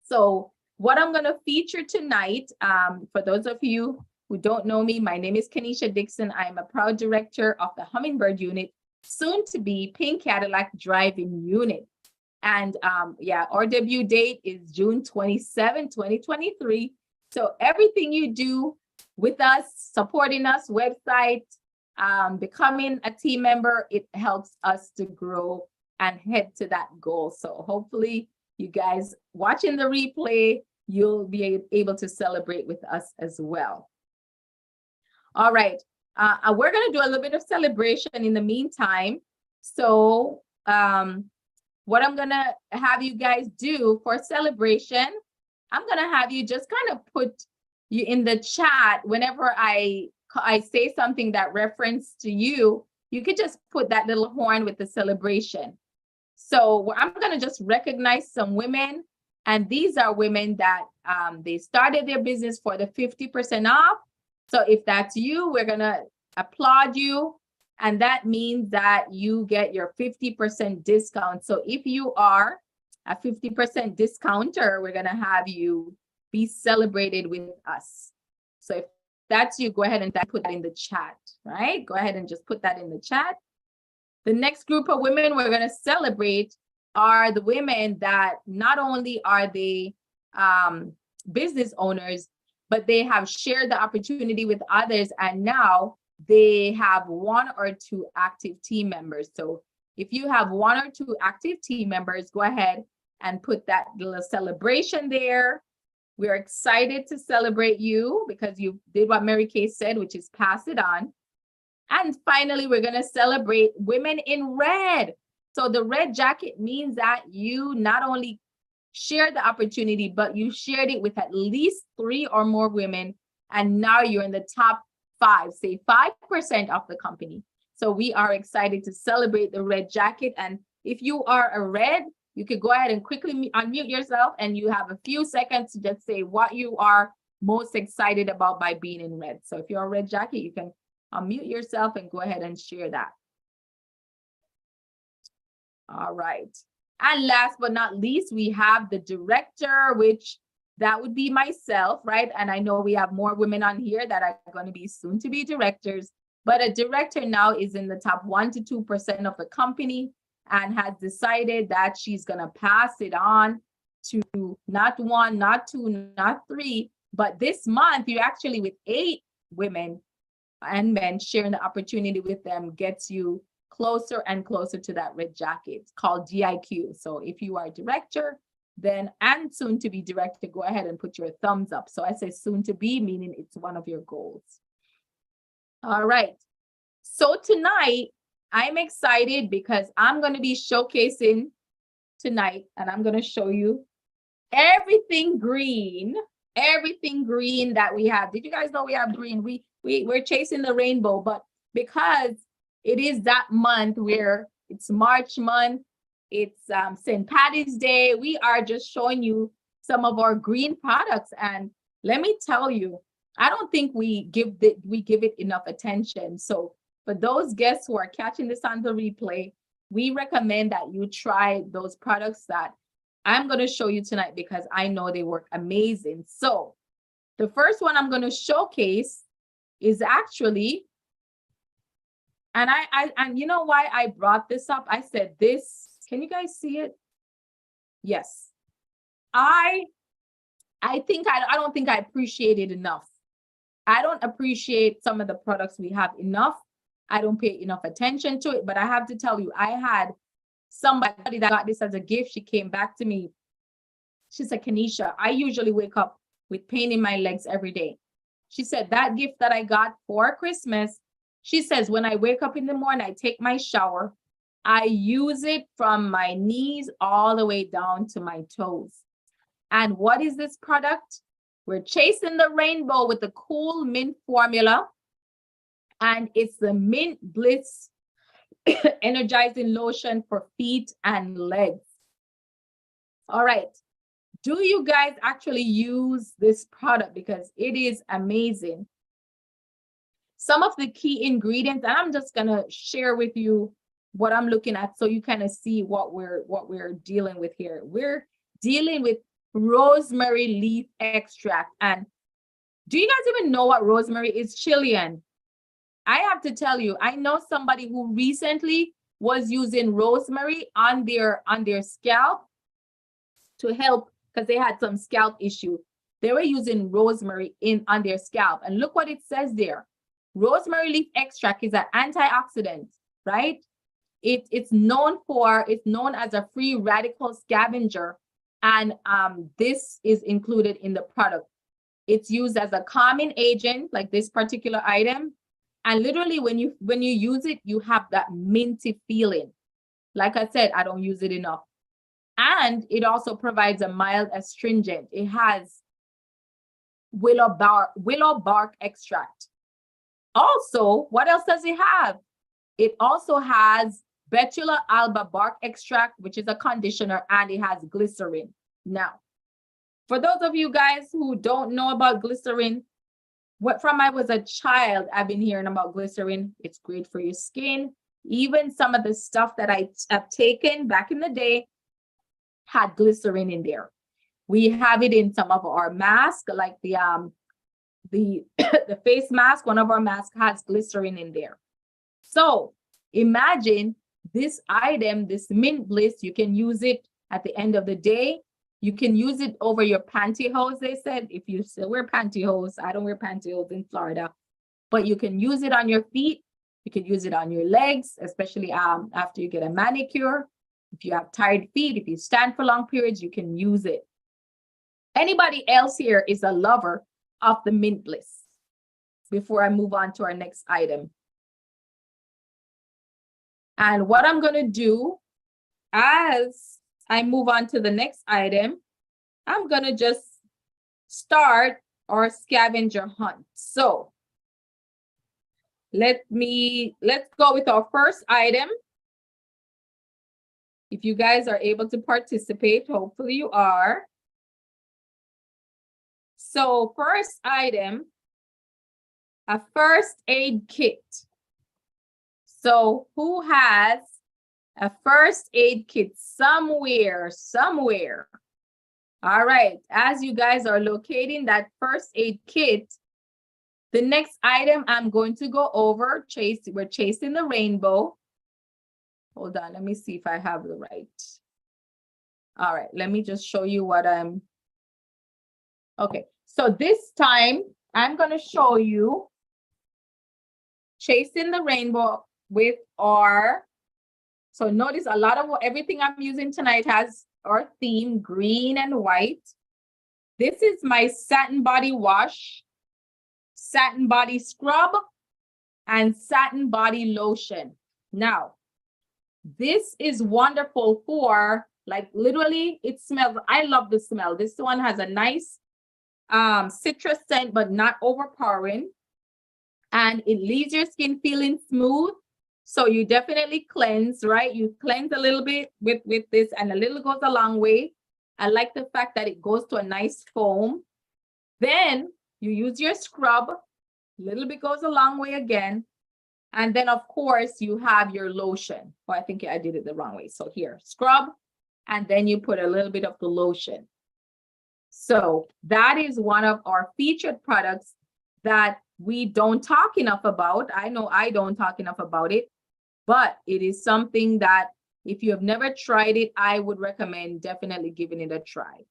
S1: So what I'm going to feature tonight, for those of you who don't know me, my name is Kenisha Dixon. I am a proud director of the Hummingbird Unit, soon to be Pink Cadillac Drive-In Unit. And our debut date is June 27, 2023. So everything you do with us, supporting us, website, becoming a team member, it helps us to grow and head to that goal. So hopefully you guys watching the replay, you'll be able to celebrate with us as well. All right, we're gonna do a little bit of celebration in the meantime. So what I'm gonna have you guys do for celebration, I'm gonna have you just kind of put you in the chat whenever I I say something that reference to you, you could just put that little horn with the celebration. So I'm going to just recognize some women. And these are women that they started their business for the 50% off. So if that's you, we're going to applaud you. And that means that you get your 50% discount. So if you are a 50% discounter, we're going to have you be celebrated with us. So if that's you, go ahead and put that in the chat, right? Go ahead and just put that in the chat. The next group of women we're going to celebrate are the women that not only are they business owners, but they have shared the opportunity with others, and now they have 1 or 2 active team members. So if you have 1 or 2 active team members, go ahead and put that little celebration there. We're excited to celebrate you because you did what Mary Kay said, which is pass it on. And finally, we're going to celebrate women in red. So the red jacket means that you not only shared the opportunity, but you shared it with at least 3 or more women. And now you're in the top 5, say 5% of the company. So we are excited to celebrate the red jacket. And if you are a red, you could go ahead and quickly unmute yourself, and you have a few seconds to just say what you are most excited about by being in red. So if you're a red jacket, you can unmute yourself and go ahead and share that. All right. And last but not least, we have the director, which that would be myself, right? And I know we have more women on here that are going to be soon to be directors, but a director now is in the top 1 to 2% of the company and has decided that she's going to pass it on to not 1, not 2, not 3, but this month you're actually with 8 women and men. Sharing the opportunity with them gets you closer and closer to that red jacket. It's called DIQ. So if you are a director, then and soon to be director, go ahead and put your thumbs up. So I say soon to be, meaning it's one of your goals. All right. So tonight, I'm excited because I'm going to be showcasing tonight, and I'm going to show you everything green that we have. Did you guys know we have green? We're chasing the rainbow, but because it is that month where it's March month, it's St. Patty's Day, we are just showing you some of our green products. And let me tell you, I don't think we give it enough attention. So for those guests who are catching this on the replay, we recommend that you try those products that I'm going to show you tonight because I know they work amazing. So the first one I'm going to showcase is actually, and and you know why I brought this up? I said this, can you guys see it? Yes. I think I don't think I appreciate it enough. I don't appreciate some of the products we have enough. I don't pay enough attention to it, but I have to tell you, I had somebody that got this as a gift. She came back to me. She said, Kenisha, I usually wake up with pain in my legs every day. She said, that gift that I got for Christmas, she says, when I wake up in the morning, I take my shower, I use it from my knees all the way down to my toes. And what is this product? We're chasing the rainbow with the cool mint formula. And it's the Mint Bliss energizing lotion for feet and legs. All right. Do you guys actually use this product? Because it is amazing. Some of the key ingredients, and I'm just going to share with you what I'm looking at so you kind of see what we're dealing with here. We're dealing with rosemary leaf extract. And do you guys even know what rosemary is? Chilean. I have to tell you, I know somebody who recently was using rosemary on their scalp to help because they had some scalp issue. They were using rosemary on their scalp. And look what it says there. Rosemary leaf extract is an antioxidant, right? It's known as a free radical scavenger. And this is included in the product. It's used as a calming agent, like this particular item. And literally when you use it, you have that minty feeling. Like I said, I don't use it enough. And it also provides a mild astringent. It has willow bark extract. Also, what else does it have? It also has betula alba bark extract, which is a conditioner, and it has glycerin. Now, for those of you guys who don't know about glycerin, from I was a child, I've been hearing about glycerin. It's great for your skin. Even some of the stuff that I have taken back in the day had glycerin in there. We have it in some of our masks, like the the face mask. One of our masks has glycerin in there. So imagine this item, this Mint Bliss. You can use it at the end of the day. You can use it over your pantyhose, they said. If you still wear pantyhose, I don't wear pantyhose in Florida, but you can use it on your feet. You can use it on your legs, especially after you get a manicure. If you have tired feet, if you stand for long periods, you can use it. Anybody else here is a lover of the Mint Bliss? Before I move on to our next item. And what I'm going to do as I move on to the next item, I'm going to just start our scavenger hunt. So let's go with our first item. If you guys are able to participate, hopefully you are. So first item, a first aid kit. So who has a first aid kit somewhere? All right, as you guys are locating that first aid kit, the next item I'm going to go over, we're chasing the rainbow. Hold on, let me see if I have the right. All right, let me just show you what I'm. Okay, so this time I'm going to show you chasing the rainbow with our, so notice a lot of everything I'm using tonight has our theme, green and white. This is my satin body wash, satin body scrub, and satin body lotion. Now, this is wonderful for, like, literally it smells, I love the smell. This one has a nice citrus scent, but not overpowering. And it leaves your skin feeling smooth. So you definitely cleanse, right? You cleanse a little bit with this, and a little goes a long way. I like the fact that it goes to a nice foam. Then you use your scrub, a little bit goes a long way again. And then of course you have your lotion. Well, I think I did it the wrong way. So here, scrub, and then you put a little bit of the lotion. So that is one of our featured products that we don't talk enough about. I know I don't talk enough about it, but it is something that if you have never tried it, I would recommend definitely giving it a try.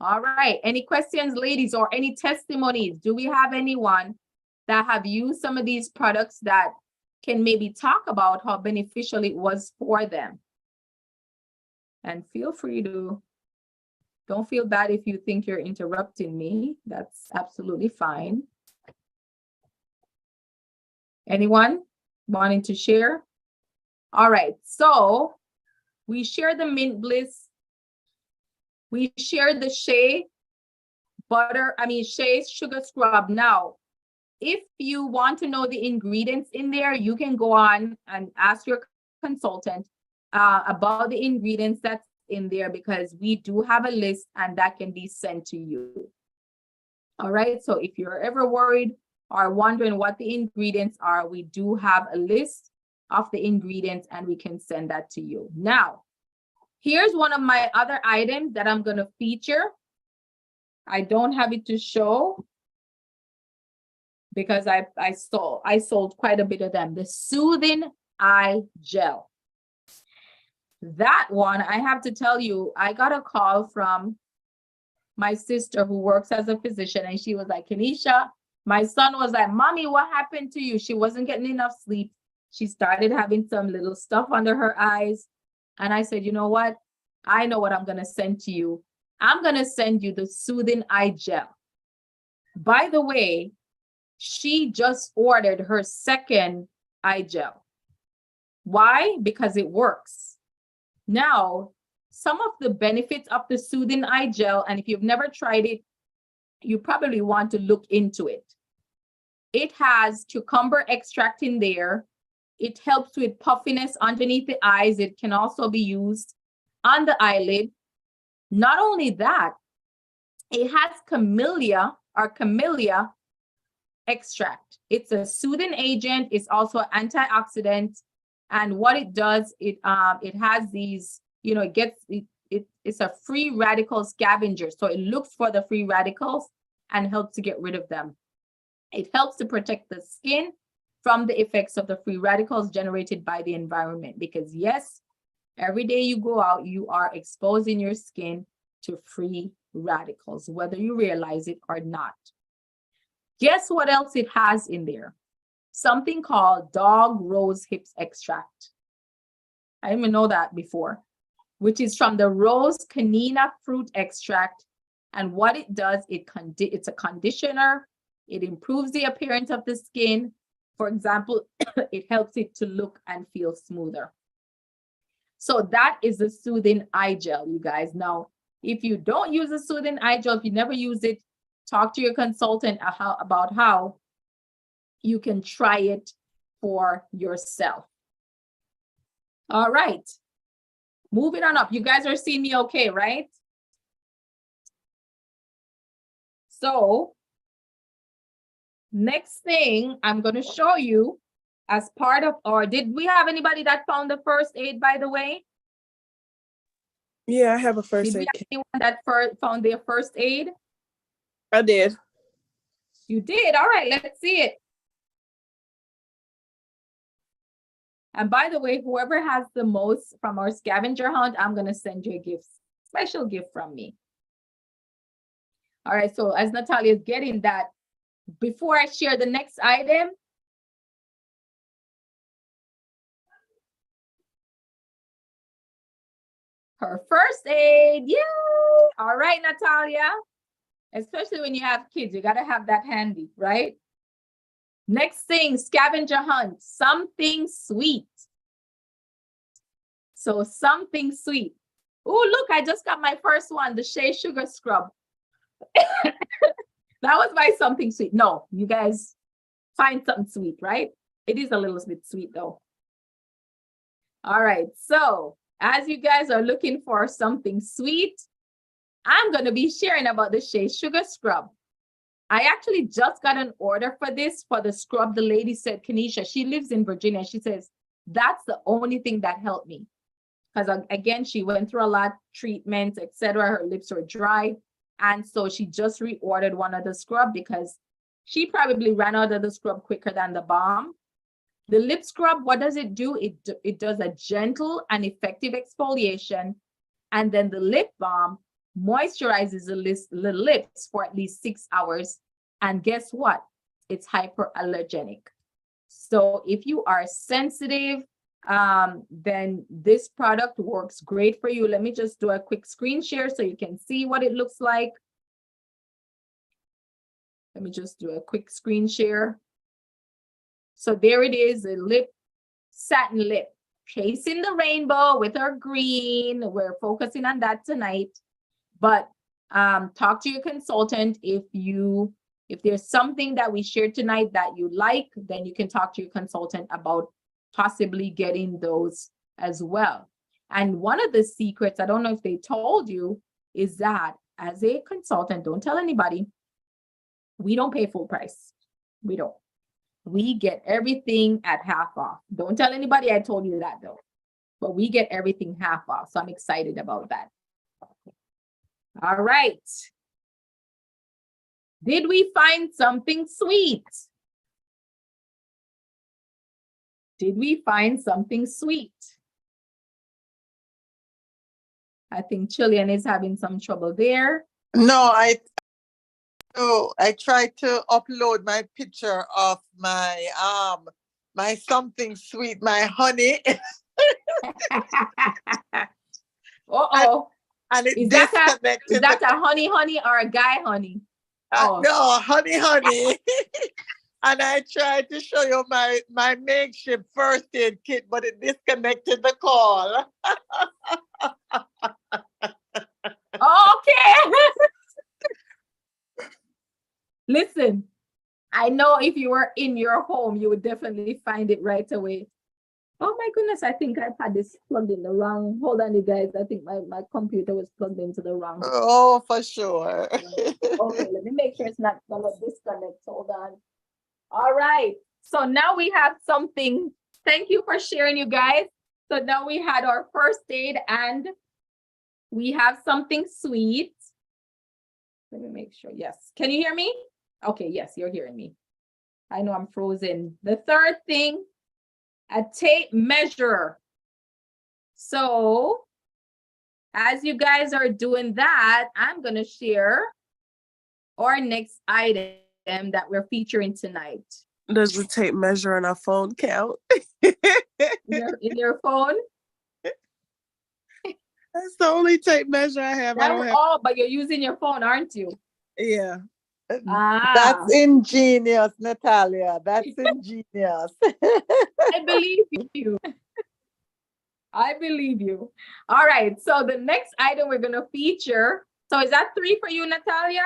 S1: All right, any questions, ladies, or any testimonies? Do we have anyone that have used some of these products that can maybe talk about how beneficial it was for them? And feel free to, don't feel bad if you think you're interrupting me. That's absolutely fine. Anyone wanting to share? All right, so we share the Mint Bliss. We share the shea sugar scrub. Now, if you want to know the ingredients in there, you can go on and ask your consultant about the ingredients that's in there, because we do have a list and that can be sent to you. All right, so if you're ever worried or wondering what the ingredients are, we do have a list of the ingredients and we can send that to you. Now, here's one of my other items that I'm going to feature. I don't have it to show because I sold quite a bit of them. The Soothing Eye Gel. That one, I have to tell you, I got a call from my sister who works as a physician, and she was like, Kenisha, my son was like, Mommy, what happened to you? She wasn't getting enough sleep. She started having some little stuff under her eyes. And I said, you know what? I know what I'm going to send to you. I'm going to send you the Soothing Eye Gel. By the way, she just ordered her second eye gel. Why? Because it works. Now, some of the benefits of the Soothing Eye Gel, and if you've never tried it, you probably want to look into it. It has cucumber extract in there. It helps with puffiness underneath the eyes. It can also be used on the eyelid. Not only that, it has camellia extract. It's a soothing agent. It's also an antioxidant. And what it does, it has these, it's a free radical scavenger. So it looks for the free radicals and helps to get rid of them. It helps to protect the skin from the effects of the free radicals generated by the environment. Because yes, every day you go out, you are exposing your skin to free radicals, whether you realize it or not. Guess what else it has in there? Something called dog rose hips extract. I didn't even know that before, which is from the rose canina fruit extract. And what it does, it's a conditioner. It improves the appearance of the skin. For example, it helps it to look and feel smoother. So that is the soothing eye gel, you guys. Now, if you don't use a soothing eye gel, if you never use it, talk to your consultant about how you can try it for yourself. All right. Moving on up. You guys are seeing me okay, right? So next thing I'm going to show you as part of, or did we have anybody that found the first aid, by the way?
S2: Yeah, I have a first
S1: Did we
S2: aid
S1: have
S2: kit.
S1: anyone that found their first aid?
S2: I did.
S1: You did. All right, let's see it. And by the way, whoever has the most from our scavenger hunt, I'm going to send you a gift, special gift from me. All right, so as Natalia is getting that, before I share the next item, her first aid, yay! All right, Natalia, especially when you have kids, you got to have that handy, right? Next thing, scavenger hunt, something sweet. So something sweet. Oh, look, I just got my first one, the Shea Sugar Scrub. That was my something sweet. No, you guys find something sweet, right? It is a little bit sweet though. All right, so as you guys are looking for something sweet, I'm going to be sharing about the Shea Sugar Scrub. I actually just got an order for this, for the scrub. The lady said, Kenesha, she lives in Virginia. She says, that's the only thing that helped me. Because again, she went through a lot of treatments, etc. Her lips were dry. And so she just reordered one of the scrub because she probably ran out of the scrub quicker than the balm. The lip scrub, what does it do? It does a gentle and effective exfoliation. And then the lip balm moisturizes the lips for at least 6 hours. And guess what? It's hyperallergenic. So if you are sensitive, then this product works great for you. Let me just do a quick screen share so you can see what it looks like. Let me just do a quick screen share. So there it is, a lip, satin lip, chasing the rainbow with our green. We're focusing on that tonight. But talk to your consultant if there's something that we shared tonight that you like, then you can talk to your consultant about possibly getting those as well. And one of the secrets, I don't know if they told you, is that as a consultant, don't tell anybody, we don't pay full price. We don't. We get everything at half off. Don't tell anybody I told you that though, but we get everything half off. So I'm excited about that. All right. Did we find something sweet? Did we find something sweet? I think Chilean is having some trouble there.
S3: No, I tried to upload my picture of my my something sweet, my honey.
S1: Uh-oh.
S3: And it
S1: Is
S3: disconnected.
S1: that a honey or a guy honey? Oh.
S3: No, honey. And I tried to show you my makeshift first aid kit, but it disconnected the call.
S1: Okay. Listen, I know if you were in your home, you would definitely find it right away. Oh my goodness, I think I've had this plugged in the wrong. Hold on, you guys. I think my computer was plugged into the wrong.
S3: Oh, for sure.
S1: Okay, let me make sure it's not gonna disconnect. Hold on. All right. So now we have something. Thank you for sharing, you guys. So now we had our first aid and we have something sweet. Let me make sure. Yes. Can you hear me? Okay, yes, you're hearing me. I know I'm frozen. The third thing, a tape measure. So as you guys are doing that, I'm going to share our next item that we're featuring tonight.
S2: Does the tape measure on our phone count?
S1: In your phone?
S2: That's the only tape measure I have. I don't have.
S1: Oh, but you're using your phone, aren't you?
S2: Yeah.
S3: That's ingenious, Natalia. That's ingenious.
S1: I believe you. I believe you. All right. So the next item we're going to feature. So is that 3 for you, Natalia?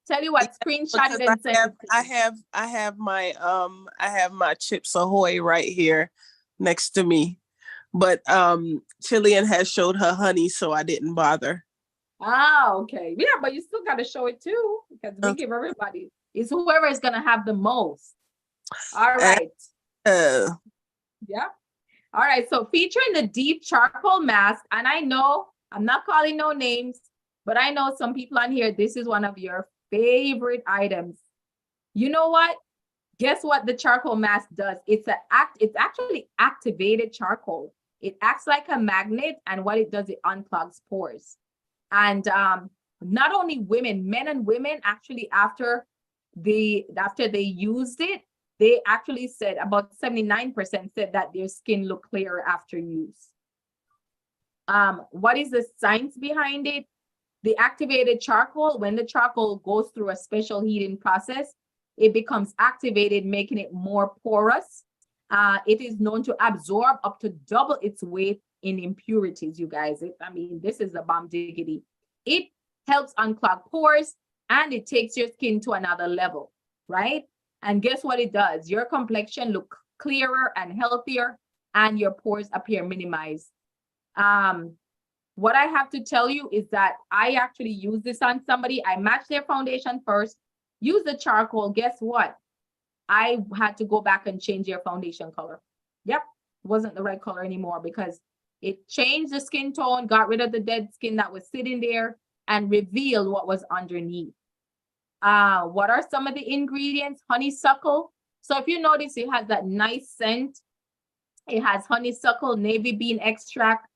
S1: Tell you what, screenshot it and send.
S2: I have my Chips Ahoy right here next to me. But Chilean has showed her honey, so I didn't bother.
S1: Ah, okay. Yeah, but you still got to show it too, because we give everybody. It's whoever is going to have the most. All right. Yeah. All right. So featuring the deep charcoal mask, and I know I'm not calling no names, but I know some people on here, this is one of your favorite items. You know what? Guess what the charcoal mask does? It's actually activated charcoal. It acts like a magnet, and what it does, it unclogs pores. And not only women, men and women actually after they used it, they actually said about 79% said that their skin looked clearer after use. What is the science behind it? The activated charcoal, when the charcoal goes through a special heating process, it becomes activated, making it more porous. It is known to absorb up to double its weight in impurities, you guys. I mean, this is a bomb diggity. It helps unclog pores and it takes your skin to another level, right? And guess what it does? Your complexion look clearer and healthier and your pores appear minimized. What I have to tell you is that I actually use this on somebody. I match their foundation first, use the charcoal. Guess what? I had to go back and change their foundation color. Yep, wasn't the right color anymore because it changed the skin tone, got rid of the dead skin that was sitting there and revealed what was underneath. What are some of the ingredients? Honeysuckle. So if you notice, it has that nice scent. It has honeysuckle, navy bean extract,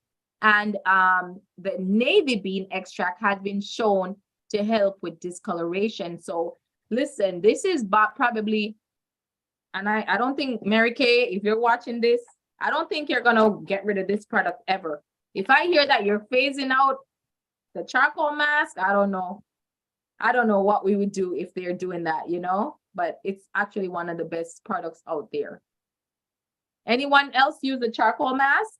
S1: and the navy bean extract has been shown to help with discoloration. So listen, this is probably, and I don't think, Mary Kay, if you're watching this, I don't think you're gonna get rid of this product ever. If I hear that you're phasing out the charcoal mask, I don't know. I don't know what we would do if they're doing that, you know, but it's actually one of the best products out there. Anyone else use the charcoal mask?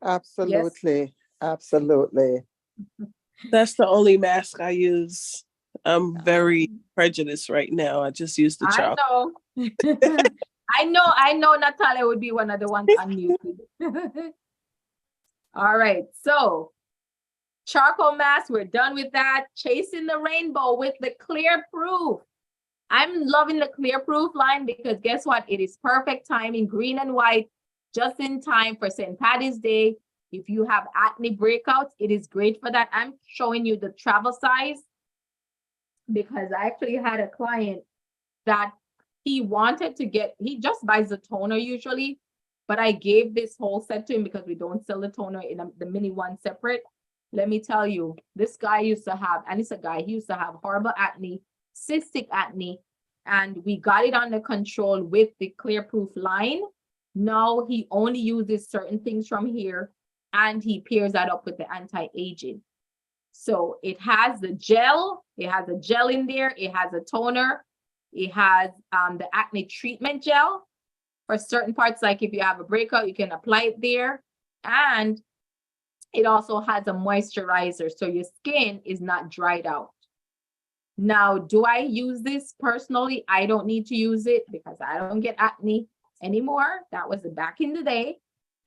S3: Absolutely. Yes. Absolutely.
S2: That's the only mask I use. I'm very prejudiced right now. I just use the charcoal.
S1: I know Natalia would be one of the ones unmuted. All right, so charcoal mask, we're done with that. Chasing the rainbow with the clear proof. I'm loving the clear proof line because guess what? It is perfect timing, green and white, just in time for St. Paddy's Day. If you have acne breakouts, it is great for that. I'm showing you the travel size because I actually had a client that he wanted to get, he just buys the toner usually, but I gave this whole set to him because we don't sell the toner in the mini one separate. Let me tell you, this guy used to have, and it's a guy, he used to have horrible acne, cystic acne, and we got it under control with the Clear Proof line. Now he only uses certain things from here and he pairs that up with the anti-aging. So it has the gel, it has a gel in there, it has a toner, it has the acne treatment gel for certain parts, like if you have a breakout, you can apply it there. And It also has a moisturizer, so your skin is not dried out. Now, do I use this personally? I don't need to use it because I don't get acne anymore. That was back in the day,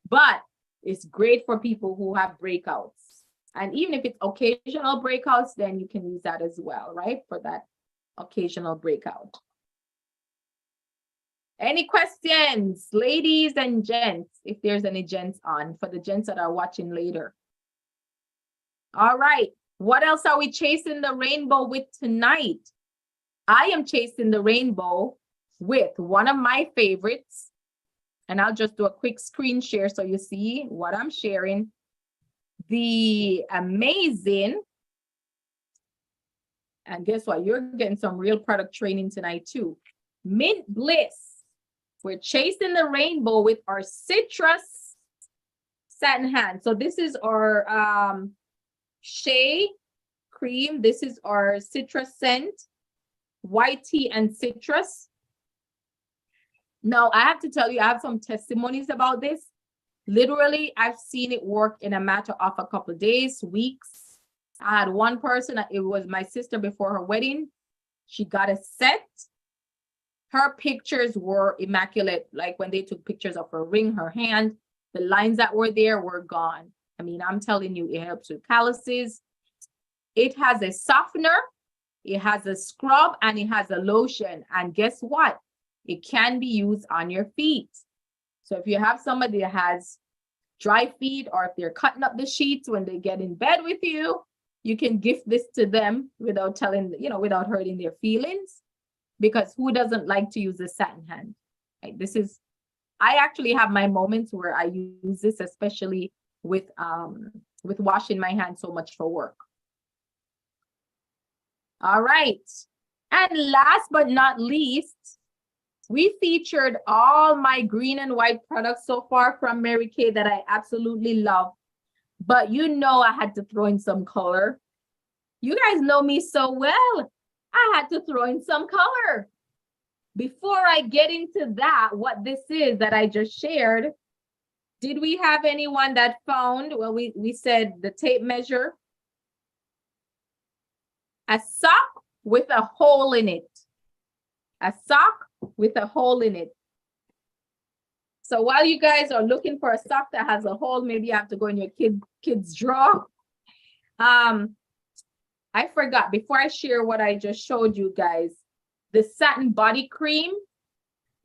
S1: but it's great for people who have breakouts. And even if it's occasional breakouts, then you can use that as well, right? For that occasional breakout. Any questions, ladies and gents, if there's any gents on, for the gents that are watching later? All right. What else are we chasing the rainbow with tonight? I am chasing the rainbow with one of my favorites. And I'll just do a quick screen share so you see what I'm sharing. The amazing, and guess what? You're getting some real product training tonight too. Mint Bliss. We're chasing the rainbow with our citrus satin hand. So this is our shea cream. This is our citrus scent, white tea and citrus. Now, I have to tell you, I have some testimonies about this. Literally, I've seen it work in a matter of a couple of days, weeks. I had one person, it was my sister before her wedding. She got a set. Her pictures were immaculate. Like when they took pictures of her ring, her hand, the lines that were there were gone. I mean, I'm telling you, it helps with calluses. It has a softener, it has a scrub, and it has a lotion. And guess what? It can be used on your feet. So if you have somebody that has dry feet, or if they're cutting up the sheets when they get in bed with you, you can gift this to them without telling, without hurting their feelings. Because who doesn't like to use a satin hand? Like I actually have my moments where I use this, especially with washing my hands so much for work. All right. And last but not least, we featured all my green and white products so far from Mary Kay that I absolutely love. But I had to throw in some color. You guys know me so well. I had to throw in some color. Before I get into that, what this is that I just shared, did we have anyone that found, well, we said the tape measure, a sock with a hole in it. A sock with a hole in it. So while you guys are looking for a sock that has a hole, maybe you have to go in your kid's drawer. I forgot, before I share what I just showed you guys, the satin body cream,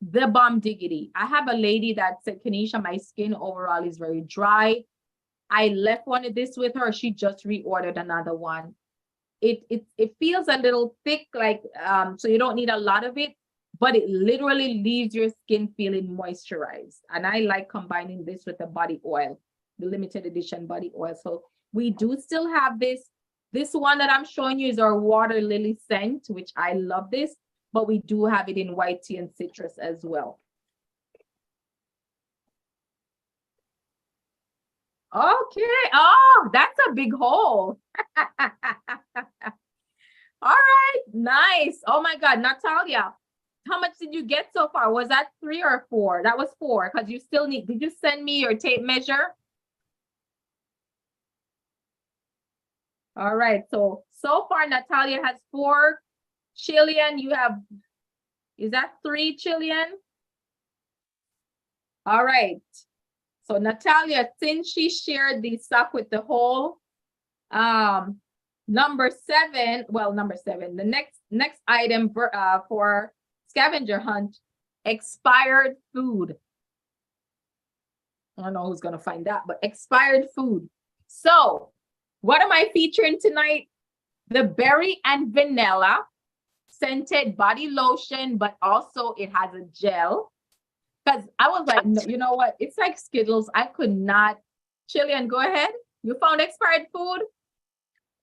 S1: the bomb diggity. I have a lady that said, Kanisha, my skin overall is very dry. I left one of this with her. She just reordered another one. It feels a little thick, like so you don't need a lot of it, but it literally leaves your skin feeling moisturized. And I like combining this with the body oil, the limited edition body oil. So we do still have this. This one that I'm showing you is our water lily scent, which I love this, but we do have it in white tea and citrus as well. Okay. Oh, that's a big hole. All right. Nice. Oh my God, Natalia, how much did you get so far? Was that 3 or 4? That was 4, because you still need, did you send me your tape measure? All right. So far, Natalia has 4. Chilean, you have, is that 3, Chilean? All right. So Natalia, since she shared the sock with the hole, number 7, the next item for scavenger hunt, expired food. I don't know who's gonna find that, but expired food. So what am I featuring tonight? The berry and vanilla scented body lotion, but also it has a gel. Because I was like, no, you know what? It's like Skittles. I could not. Chilean, go ahead. You found expired food?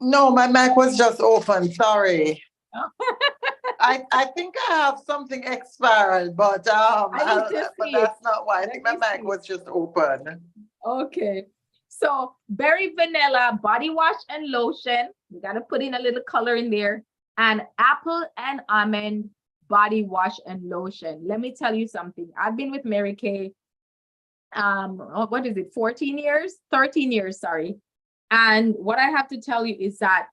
S3: No, my Mac was just open. Sorry. I think I have something expired, but but that's not why. I think my Mac was just open.
S1: Okay. So berry vanilla body wash and lotion. We got to put in a little color in there. And apple and almond body wash and lotion. Let me tell you something. I've been with Mary Kay what is it, 14 years, 13 years, sorry. And what I have to tell you is that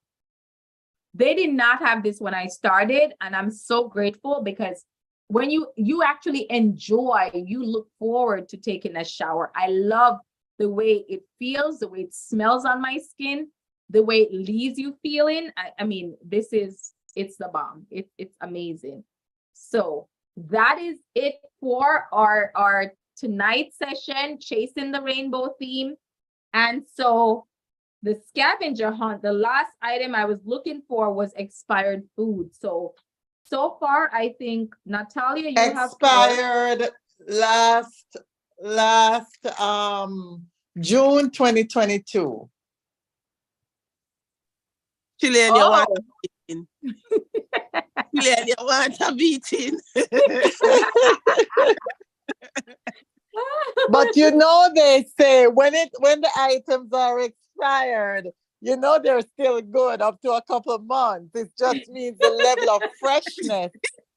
S1: they did not have this when I started, and I'm so grateful because when you actually enjoy, you look forward to taking a shower. I love the way it feels, the way it smells on my skin, the way it leaves you feeling. I mean, it's the bomb. It's amazing. So that is it for our tonight session, Chasing the Rainbow theme. And so the scavenger hunt, the last item I was looking for was expired food. So far, I think, Natalia, you have
S3: Expired last June 2022.
S2: Chilean, you want
S1: Oh.
S2: a beating. Chilean, you want a beating.
S3: But you know, they say when the items are expired, you know they're still good up to a couple of months. It just means the level of freshness.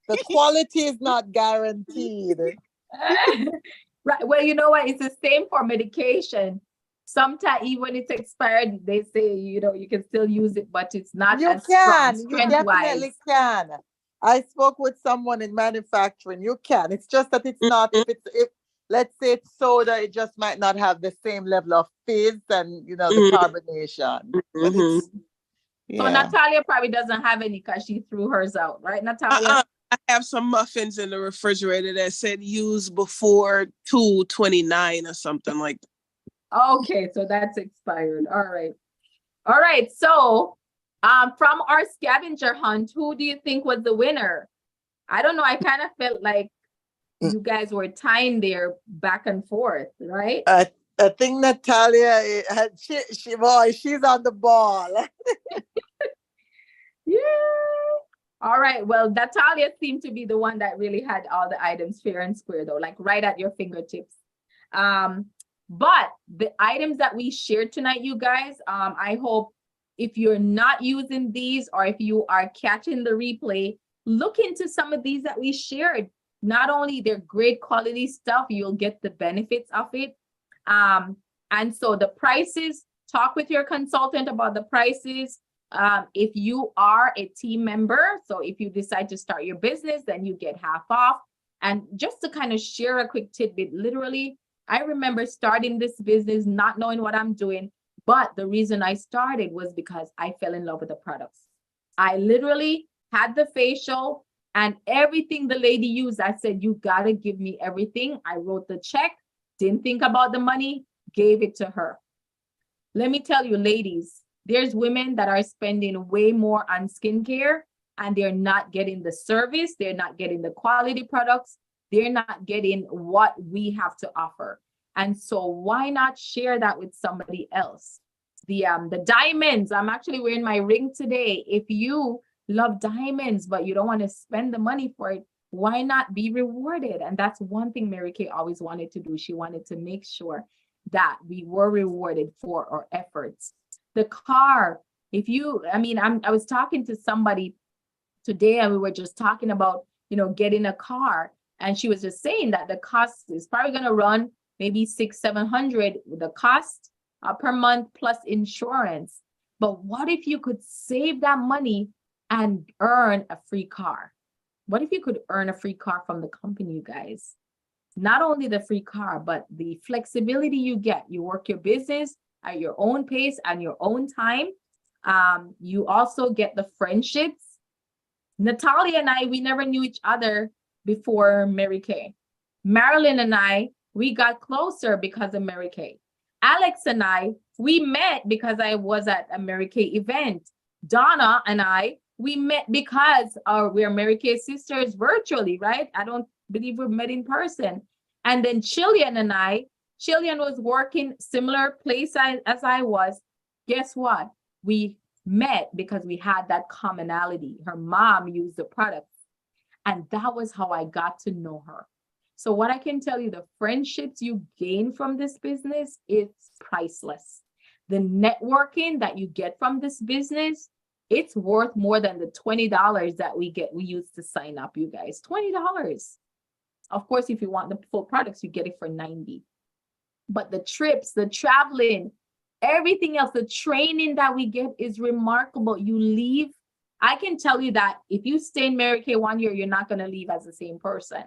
S3: The quality is not guaranteed.
S1: Right. Well, you know what? It's the same for medication. Sometimes even when it's expired, they say, you can still use it, but it's not
S3: You
S1: as strong,
S3: can, you
S1: strength-wise.
S3: definitely can. I spoke with someone in manufacturing. You can. It's just that it's not, if let's say it's soda, it just might not have the same level of fizz and the carbonation. But it's
S1: So Natalia probably doesn't have any because she threw hers out, right, Natalia?
S2: I have some muffins in the refrigerator that said use before 2/29 or something like that.
S1: Okay, so that's expired. All right. So from our scavenger hunt, who do you think was the winner? I don't know. I kind of felt like you guys were tying there back and forth, right?
S3: I think Natalia, she's on the ball.
S1: Yeah. All right. Well, Natalia seemed to be the one that really had all the items fair and square, though, like right at your fingertips. But the items that we shared tonight, you guys, I hope if you're not using these or if you are catching the replay, look into some of these that we shared. Not only they're great quality stuff, you'll get the benefits of it. And so the prices, talk with your consultant about the prices. If you are a team member, so if you decide to start your business, then you get half off. And just to kind of share a quick tidbit, literally, I remember starting this business, not knowing what I'm doing, but the reason I started was because I fell in love with the products. I literally had the facial and everything the lady used. I said, you gotta give me everything. I wrote the check, didn't think about the money, gave it to her. Let me tell you, ladies, there's women that are spending way more on skincare and they're not getting the service, they're not getting the quality products, they're not getting what we have to offer. And so why not share that with somebody else? The diamonds, I'm actually wearing my ring today. If you love diamonds, but you don't want to spend the money for it, why not be rewarded? And that's one thing Mary Kay always wanted to do. She wanted to make sure that we were rewarded for our efforts. The car, I was talking to somebody today and we were just talking about, getting a car. And she was just saying that the cost is probably going to run maybe $600-700, the cost per month plus insurance. But what if you could save that money and earn a free car? What if you could earn a free car from the company, you guys? Not only the free car, but the flexibility you get. You work your business at your own pace and your own time. You also get the friendships. Natalia and I, we never knew each other before Mary Kay. Marilyn and I, we got closer because of Mary Kay. Alex and I, we met because I was at a Mary Kay event. Donna and I, we met because we're Mary Kay sisters virtually, right? I don't believe we've met in person. And then Chillian and I, Chillian was working similar place as I was. Guess what? We met because we had that commonality. Her mom used the products. And that was how I got to know her. So what I can tell you, the friendships you gain from this business, it's priceless. The networking that you get from this business, it's worth more than the $20 that we used to sign up, you guys. $20. Of course, if you want the full products, you get it for $90. but the trips, the traveling, everything else, the training that we get is remarkable. You leave. I can tell you that if you stay in Mary Kay 1 year, you're not going to leave as the same person.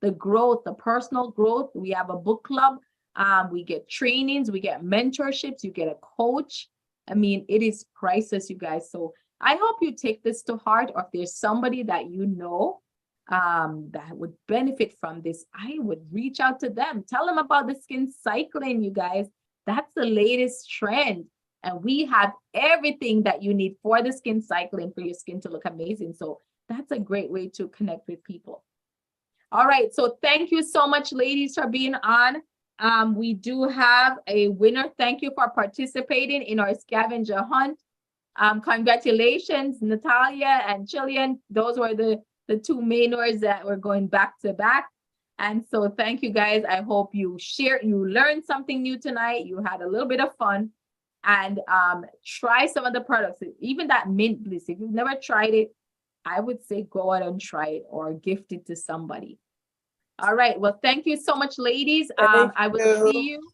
S1: The growth, the personal growth. We have a book club. We get trainings, we get mentorships, you get a coach. I mean, it is priceless, you guys. So I hope you take this to heart, or if there's somebody that you know that would benefit from this, I would reach out to them. Tell them about the skin cycling, you guys. That's the latest trend. And we have everything that you need for the skin cycling for your skin to look amazing. So that's a great way to connect with people. All right. So thank you so much, ladies, for being on. We do have a winner. Thank you for participating in our scavenger hunt. Congratulations, Natalia and Jillian. Those were the two main words that were going back to back. And so thank you guys. I hope you learned something new tonight. You had a little bit of fun, and try some of the products. Even that mint bliss, if you've never tried it, I would say go out and try it or gift it to somebody. All right. Well, thank you so much, ladies. I will see you.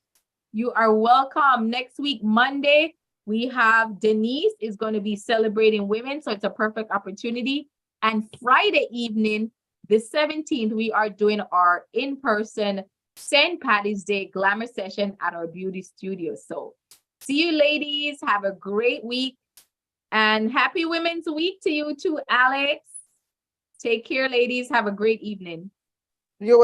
S1: You are welcome. Next week, Monday, we have Denise is going to be celebrating women. So it's a perfect opportunity. And Friday evening, the 17th, we are doing our in-person St. Patty's Day glamour session at our beauty studio. So see you, ladies. Have a great week. And happy Women's Week to you too, Alex. Take care, ladies. Have a great evening.
S2: You